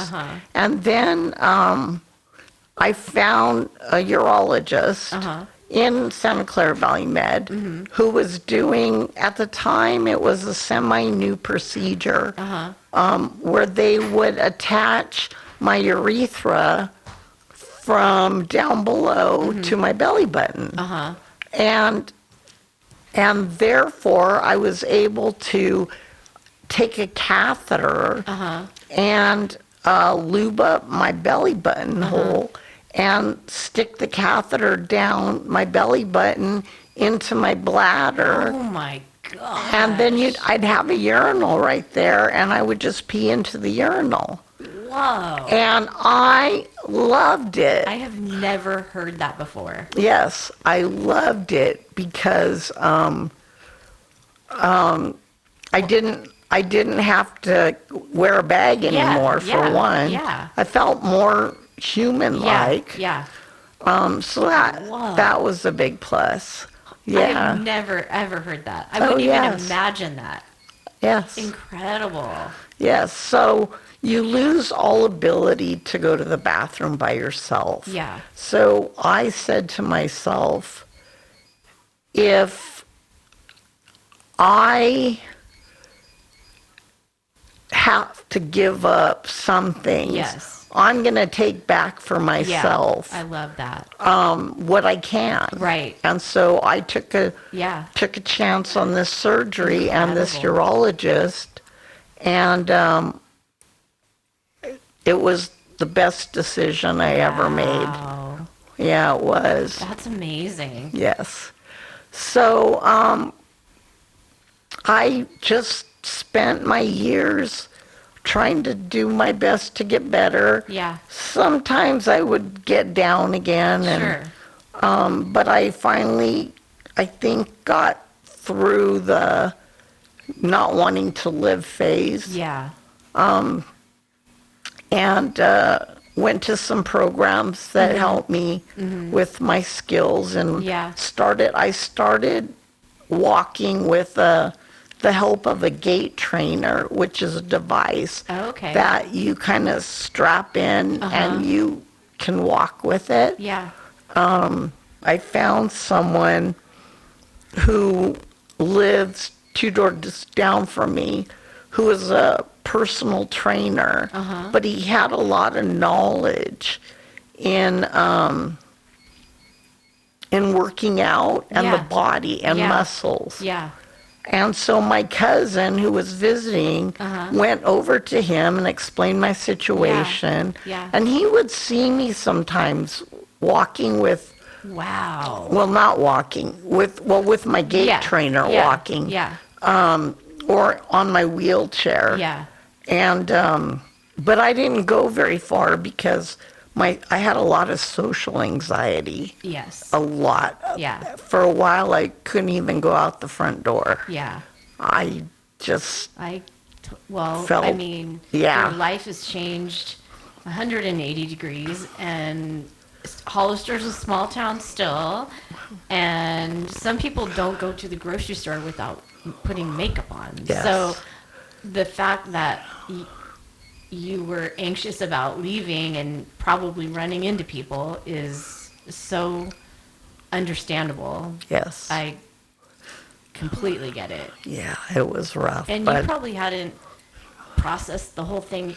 And then I found a urologist in Santa Clara Valley Med who was doing, at the time, it was a semi-new procedure where they would attach my urethra from down below to my belly button. And therefore, I was able to take a catheter and lube up my belly button hole and stick the catheter down my belly button into my bladder. Oh my God. And then I'd have a urinal right there, and I would just pee into the urinal. Whoa. And I loved it. I have never heard that before. Yes, I loved it because I didn't have to wear a bag anymore for one. Yeah. I felt more human-like. Yeah. So that was a big plus. Yeah. I've never ever heard that. I wouldn't even imagine that. Yes. Incredible. Yes. So you lose all ability to go to the bathroom by yourself. Yeah. So I said to myself, if I have to give up some things, I'm going to take back for myself. I love that. What I can. Right. And so I took a chance on this surgery and this urologist, and it was the best decision I ever made. Yeah, it was. That's amazing. Yes. So I just spent my years trying to do my best to get better. Yeah. Sometimes I would get down again. And, but I finally, I think, got through the not wanting to live phase. Yeah. And went to some programs that helped me with my skills, and I started walking with the help of a gait trainer, which is a device that you kind of strap in and you can walk with it. Yeah. I found someone who lives 2 doors down from me who is a personal trainer, but he had a lot of knowledge in working out and the body and muscles. Yeah. And so my cousin, who was visiting, went over to him and explained my situation. And he would see me sometimes walking with, well, not walking, with my gait trainer walking. Yeah. Or on my wheelchair. Yeah. And, but I didn't go very far because I had a lot of social anxiety. Yes. A lot. Yeah. For a while, I couldn't even go out the front door. Yeah. I just felt, I mean, your life has changed 180 degrees, and Hollister's a small town still, and some people don't go to the grocery store without putting makeup on. Yes. So the fact that you were anxious about leaving and probably running into people is so understandable. Yes. I completely get it. Yeah, it was rough. And you probably hadn't processed the whole thing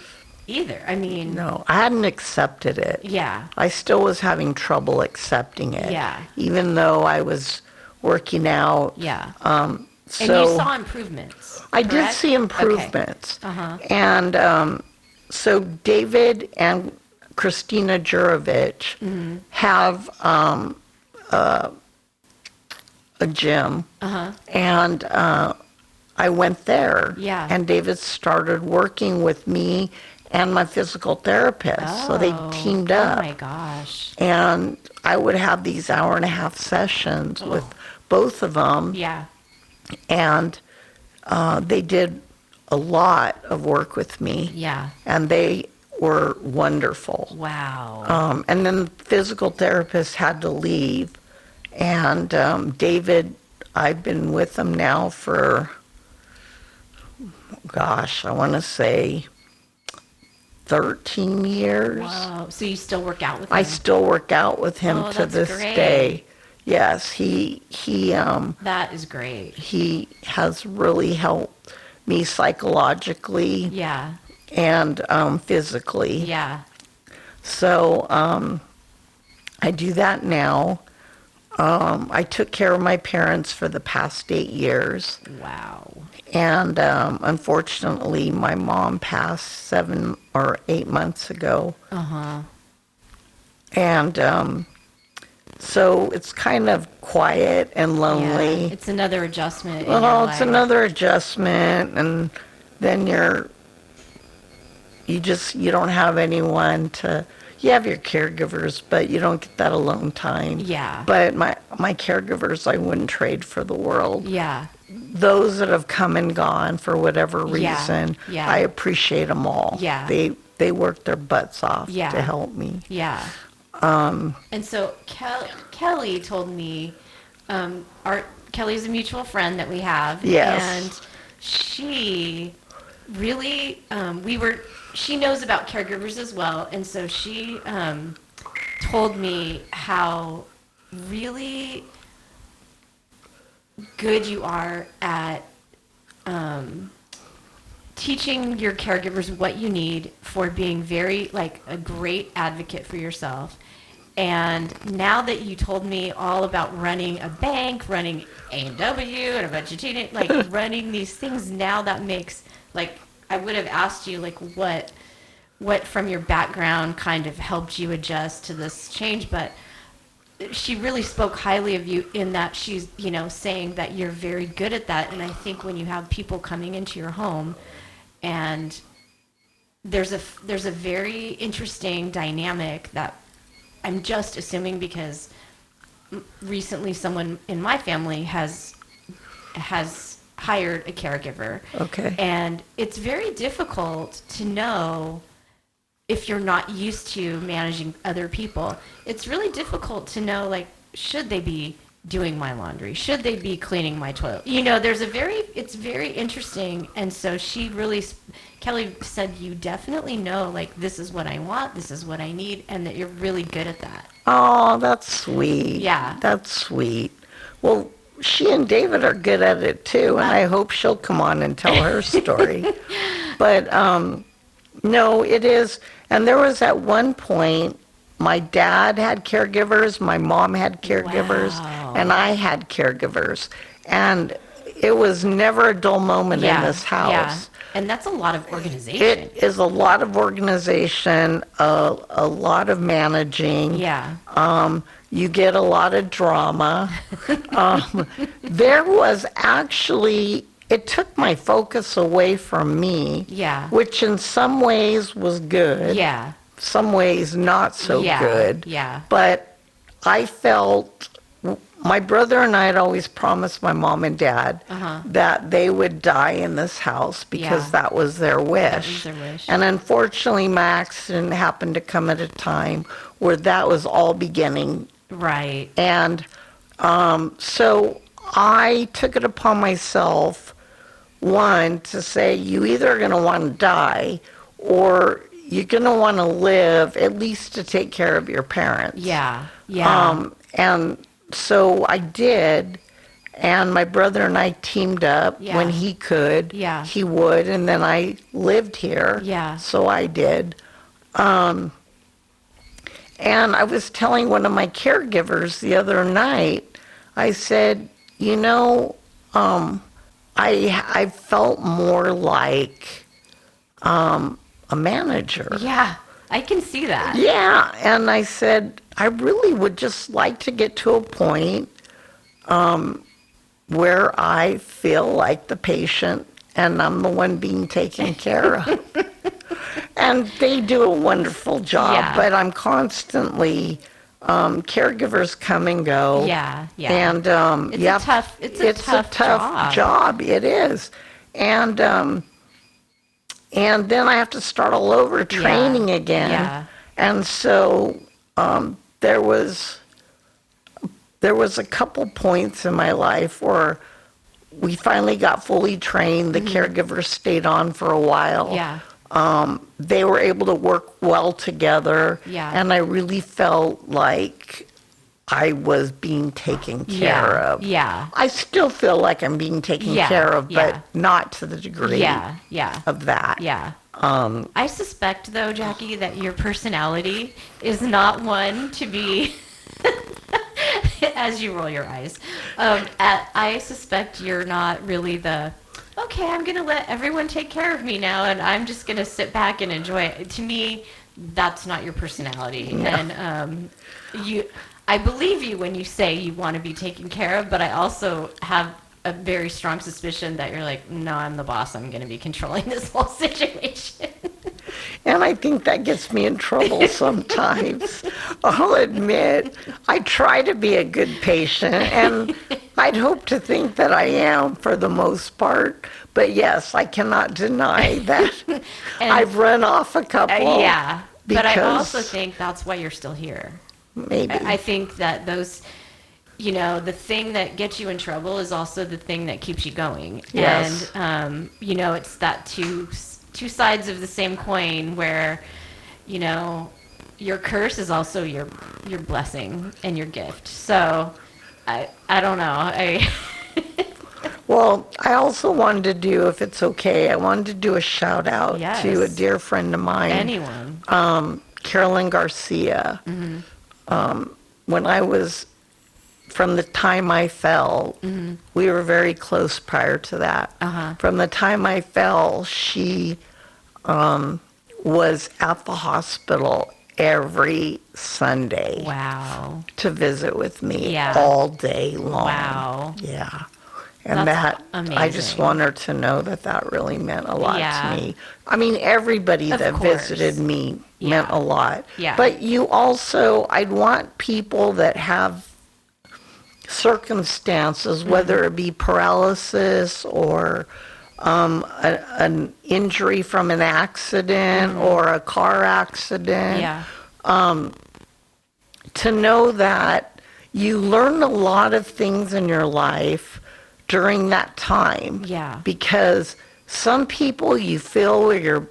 either. I mean... No, I hadn't accepted it. Yeah. I still was having trouble accepting it. Yeah. Even though I was working out. Yeah. And you saw improvements, I did see improvements. Okay. And so David and Christina Jurovich have a gym. And I went there. Yeah. And David started working with me and my physical therapist. So they teamed up. Oh my gosh. And I would have these 1.5-hour sessions with both of them. Yeah. And they did a lot of work with me. Yeah. And they were wonderful. Wow. And then the physical therapist had to leave. And David, I've been with him now for, gosh, I want to say 13 years. Wow. So you still work out with him? I still work out with him to this day. Yes, he that is great. He has really helped me psychologically. Yeah. And physically. Yeah. So I do that now. I took care of my parents for the past 8 years. Wow. And unfortunately, my mom passed 7 or 8 months ago. And so it's kind of quiet and lonely. Yeah, it's another adjustment. Well, it's another adjustment, and then you're you don't have anyone to, you have your caregivers, but you don't get that alone time. Yeah. But my caregivers, I wouldn't trade for the world. Yeah. Those that have come and gone for whatever reason, Yeah. I appreciate them all. Yeah. They work their butts off Yeah. to help me. Yeah. And so Kelly told me, Kelly's a mutual friend that we have. Yes. And she really, she knows about caregivers as well. And so she told me how really good you are at teaching your caregivers what you need for being very, like, a great advocate for yourself. And now that you told me all about running a bank, running A&W and a bunch of teenage, like, running these things, now that makes, like, I would have asked you, like, what from your background kind of helped you adjust to this change, but she really spoke highly of you in that she's, saying that you're very good at that. And I think when you have people coming into your home, and there's a very interesting dynamic that I'm just assuming because recently someone in my family has hired a caregiver. Okay. And it's very difficult to know if you're not used to managing other people. It's really difficult to know, like, should they be doing my laundry? Should they be cleaning my toilet? It's very interesting. And so Kelly said, you definitely know, like, this is what I want, this is what I need, and that you're really good at that. Oh, that's sweet. Yeah. That's sweet. Well, she and David are good at it too, and I hope she'll come on and tell her story. But no, it is. And there was at one point, my dad had caregivers, my mom had caregivers, Wow. and I had caregivers. And it was never a dull moment in this house. Yeah. And that's a lot of organization. It is a lot of organization, a lot of managing. Yeah. You get a lot of drama. There was actually, it took my focus away from me. Yeah. Which in some ways was good. Yeah. Some ways not so good. Yeah. But I felt, my brother and I had always promised my mom and dad that they would die in this house because that was their wish. That was their wish. And unfortunately, my accident happened to come at a time where that was all beginning. Right. And so I took it upon myself, one, to say, you either are going to want to die or you're going to want to live at least to take care of your parents. Yeah. Yeah. And so I did, and my brother and I teamed up. When he could. Yeah. He would, and then I lived here. Yeah. So I did. And I was telling one of my caregivers the other night, I said, I felt more like a manager. Yeah, I can see that. Yeah, and I said, I really would just like to get to a point where I feel like the patient and I'm the one being taken care of. And they do a wonderful job, but I'm constantly, caregivers come and go. Yeah, yeah. And it's a tough job. It is. And then I have to start all over training again. Yeah. And so there was a couple points in my life where we finally got fully trained. The caregivers stayed on for a while. Yeah. They were able to work well together. Yeah. And I really felt like I was being taken care of. Yeah. I still feel like I'm being taken care of, but not to the degree of that. Yeah. I suspect, though, Jackie, that your personality is not one to be, as you roll your eyes, I suspect you're not really okay, I'm going to let everyone take care of me now, and I'm just going to sit back and enjoy it. To me, that's not your personality. No. And I believe you when you say you want to be taken care of, but I also have a very strong suspicion that you're like, no, I'm the boss. I'm going to be controlling this whole situation. And I think that gets me in trouble sometimes. I'll admit, I try to be a good patient, and I'd hope to think that I am for the most part. But yes, I cannot deny that I've run off a couple. Yeah, but I also think that's why you're still here. Maybe. I think that those, the thing that gets you in trouble is also the thing that keeps you going. Yes. And, it's that two sides of the same coin where, your curse is also your blessing and your gift. So I don't know. Well, I also wanted to do, if it's okay, I wanted to do a shout out to a dear friend of mine. Anyone. Carolyn Garcia. Mm-hmm. When I was, from the time I fell, we were very close prior to that. Uh-huh. From the time I fell, she was at the hospital every Sunday. Wow. To visit with me. Yeah. All day long. Wow. Yeah. And That's that, amazing. I just want her to know that really meant a lot Yeah. to me. I mean, everybody Of that course. visited me meant a lot. Yeah. But you also, I'd want people that have circumstances, whether it be paralysis or an injury from an accident or a car accident, to know that you learn a lot of things in your life during that time. Yeah. Because some people you feel are your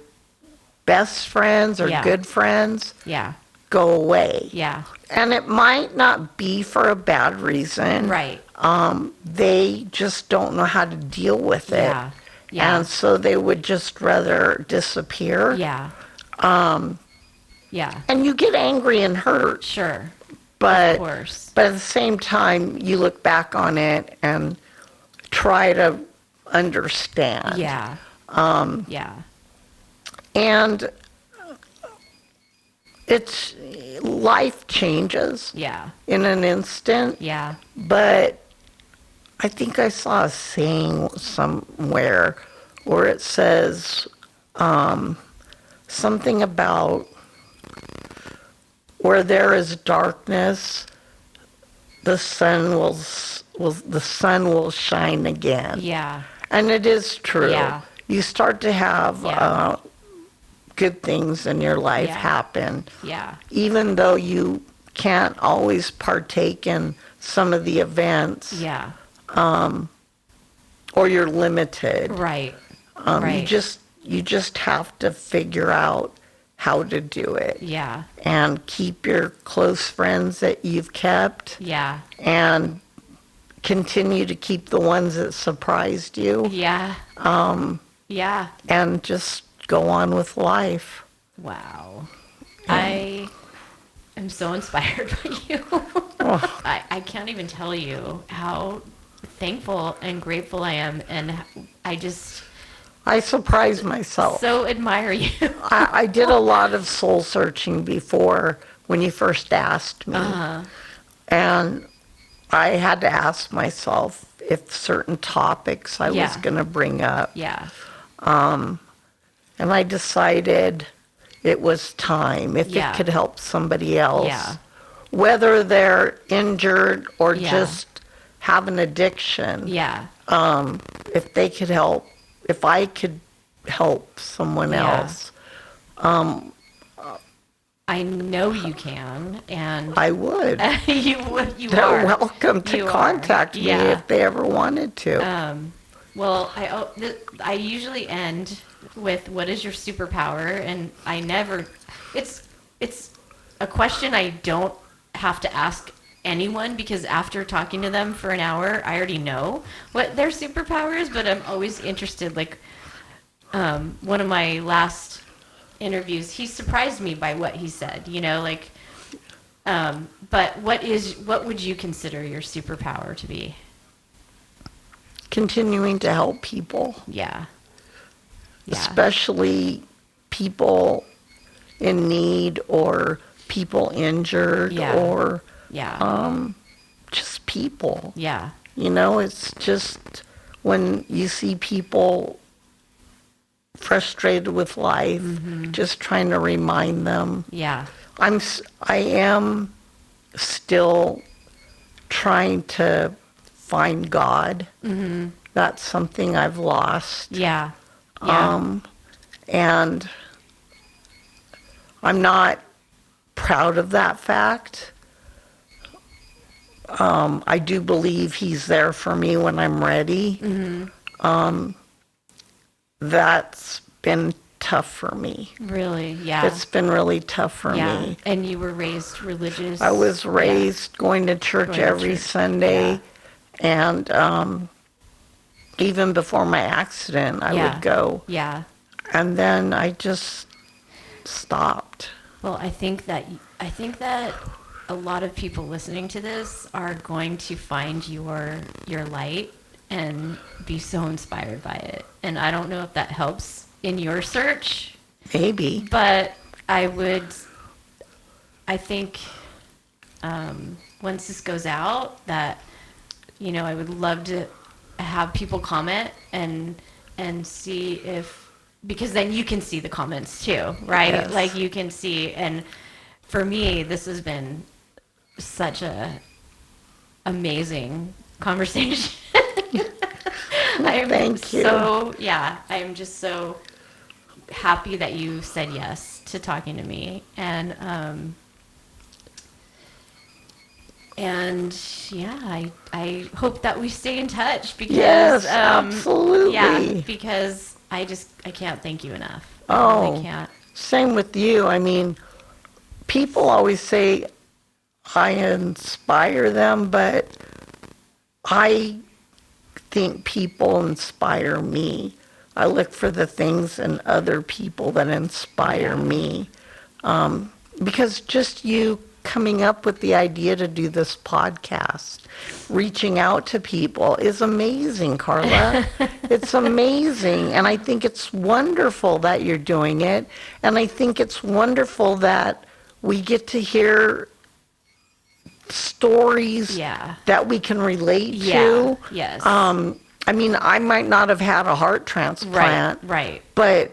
best friends or good friends go away. Yeah. And it might not be for a bad reason. Right. They just don't know how to deal with it. Yeah. Yeah. And so they would just rather disappear. Yeah. Yeah. And you get angry and hurt. Sure. But, of course. But at the same time, you look back on it and try to understand. Yeah. Yeah. And it's, life changes. Yeah. In an instant. Yeah. But I think I saw a saying somewhere where it says something about where there is darkness, the sun will shine again. Yeah. And it is true. Yeah. You start to have good things in your life happen. Yeah. Even though you can't always partake in some of the events. Yeah. Or you're limited. Right. Right. You just have to figure out how to do it. Yeah. And keep your close friends that you've kept. Yeah. And continue to keep the ones that surprised you. Yeah. Yeah. And just go on with life. Wow. I am so inspired by you. I can't even tell you how thankful and grateful I am, and I surprise myself. So admire you. I did a lot of soul searching before when you first asked me. And I had to ask myself if certain topics I was going to bring up. Yeah. And I decided it was time, if it could help somebody else. Yeah. Whether they're injured or just have an addiction. Yeah. If they could help, if I could help someone else. I know you can, and I would. You would. You They're are. welcome to contact me if they ever wanted to. Well, I usually end with, what is your superpower? And I never, it's a question I don't have to ask anyone, because after talking to them for an hour, I already know what their superpower is, but I'm always interested. Like, one of my last interviews, he surprised me by what he said, but what would you consider your superpower to be? Continuing to help people. Yeah. Especially people in need or people injured or just people. Yeah. It's just when you see people frustrated with life, just trying to remind them. Yeah. I am still trying to find God. That's something I've lost. Yeah. And I'm not proud of that fact. I do believe he's there for me when I'm ready. That's been tough for me. Really? Yeah. It's been really tough for me. And you were raised religious? I was raised going to church every Sunday. And even before my accident, I would go. Yeah. And then I just stopped. Well, I think that a lot of people listening to this are going to find your light and be so inspired by it. And I don't know if that helps in your search. Maybe. But I think once this goes out, that, I would love to have people comment and see if, because then you can see the comments too, right? Yes. Like you can see, and for me, this has been such a amazing conversation. Thank you. I am just so happy that you said yes to talking to me, and I hope that we stay in touch, because yes, absolutely. Because I can't thank you enough. Oh, I really can't. Same with you. I mean, people always say I inspire them, but I think people inspire me. I look for the things in other people that inspire me. Because just you coming up with the idea to do this podcast, reaching out to people is amazing, Carla. It's amazing. And I think it's wonderful that you're doing it. And I think it's wonderful that we get to hear stories that we can relate to. Yes. I mean, I might not have had a heart transplant. Right. But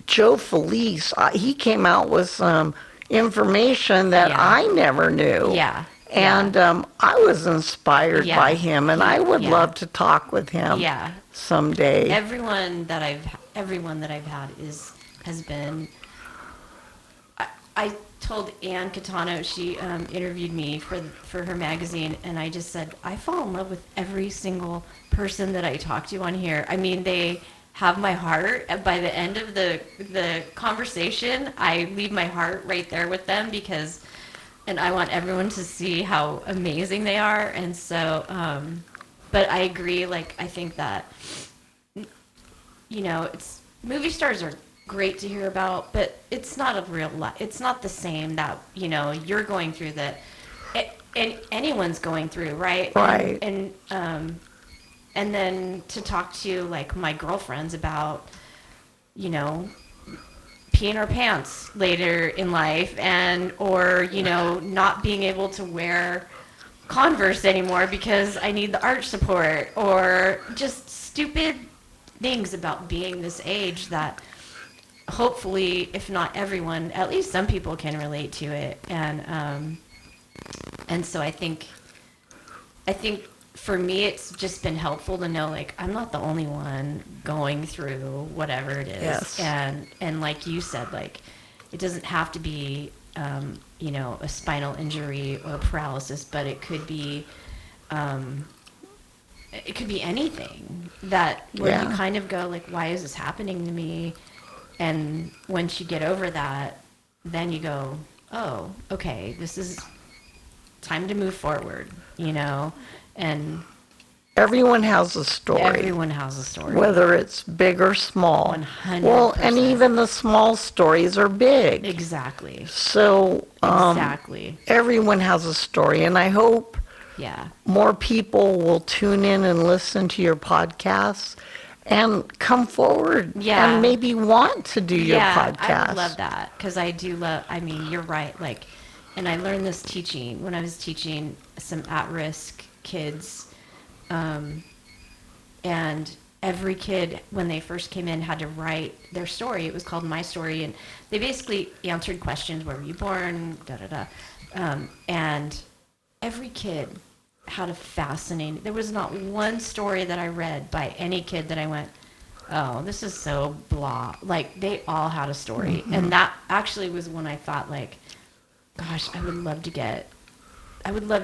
Joe Felice, he came out with some information that I never knew. Yeah. And I was inspired by him, and I would love to talk with him someday. Everyone that I've had has been. I told Ann Catano, she interviewed me for her magazine, and I just said, I fall in love with every single person that I talk to on here. I mean, they have my heart. By the end of the conversation, I leave my heart right there with them, and I want everyone to see how amazing they are. And so, but I agree, like, I think that, it's, movie stars are great to hear about, but it's not a real life. It's not the same that, you're going through, that and anyone's going through, right? Right. And then to talk to, like, my girlfriends about, peeing our pants later in life, or not being able to wear Converse anymore because I need the arch support, or just stupid things about being this age that hopefully, if not everyone, at least some people can relate to it. And so I think for me, it's just been helpful to know, like, I'm not the only one going through whatever it is. Yes. And like you said, like, it doesn't have to be, a spinal injury or paralysis, but it could be anything where you kind of go, like, why is this happening to me? And once you get over that, then you go, oh, okay, this is time to move forward, and everyone has a story. Everyone has a story. Whether it's big or small. 100%. Well, and even the small stories are big. Exactly. So, exactly. Everyone has a story, and I hope more people will tune in and listen to your podcasts and come forward and maybe want to do your podcast. I would love that, because I do love, I mean, you're right, like, and I learned this when I was teaching some at-risk kids, and every kid, when they first came in, had to write their story. It was called My Story, and they basically answered questions: where were you born, and every kid had a fascinating. There was not one story that I read by any kid that I went, oh, this is so blah. Like, they all had a story. Mm-hmm. And that actually was when I thought, like, gosh, I would love to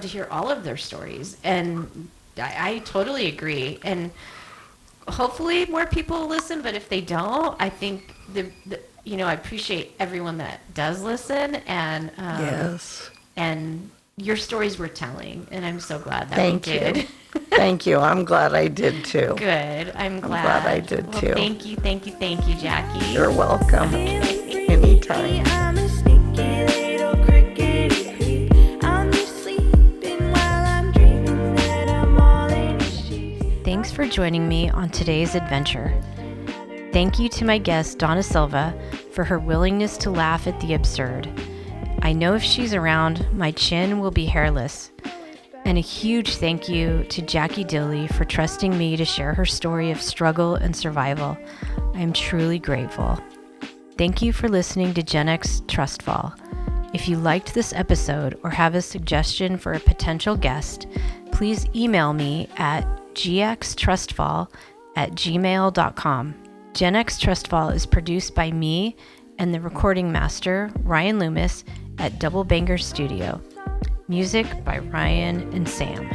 hear all of their stories. And I totally agree. And hopefully more people will listen, but if they don't, I think I appreciate everyone that does listen, and yes. And your stories were telling, and I'm so glad that we did. Thank you. I'm glad I did too. Good. I'm glad I did too. Thank you, Jackie. You're welcome. Anytime. Thanks for joining me on today's adventure. Thank you to my guest, Donna Silva, for her willingness to laugh at the absurd. I know if she's around, my chin will be hairless. And a huge thank you to Jackie Dilley for trusting me to share her story of struggle and survival. I am truly grateful. Thank you for listening to Gen X TrustFall. If you liked this episode or have a suggestion for a potential guest, please email me at gxtrustfall@gmail.com. Gen X TrustFall is produced by me and the recording master, Ryan Loomis, at Double Banger Studio. Music by Ryan and Sam.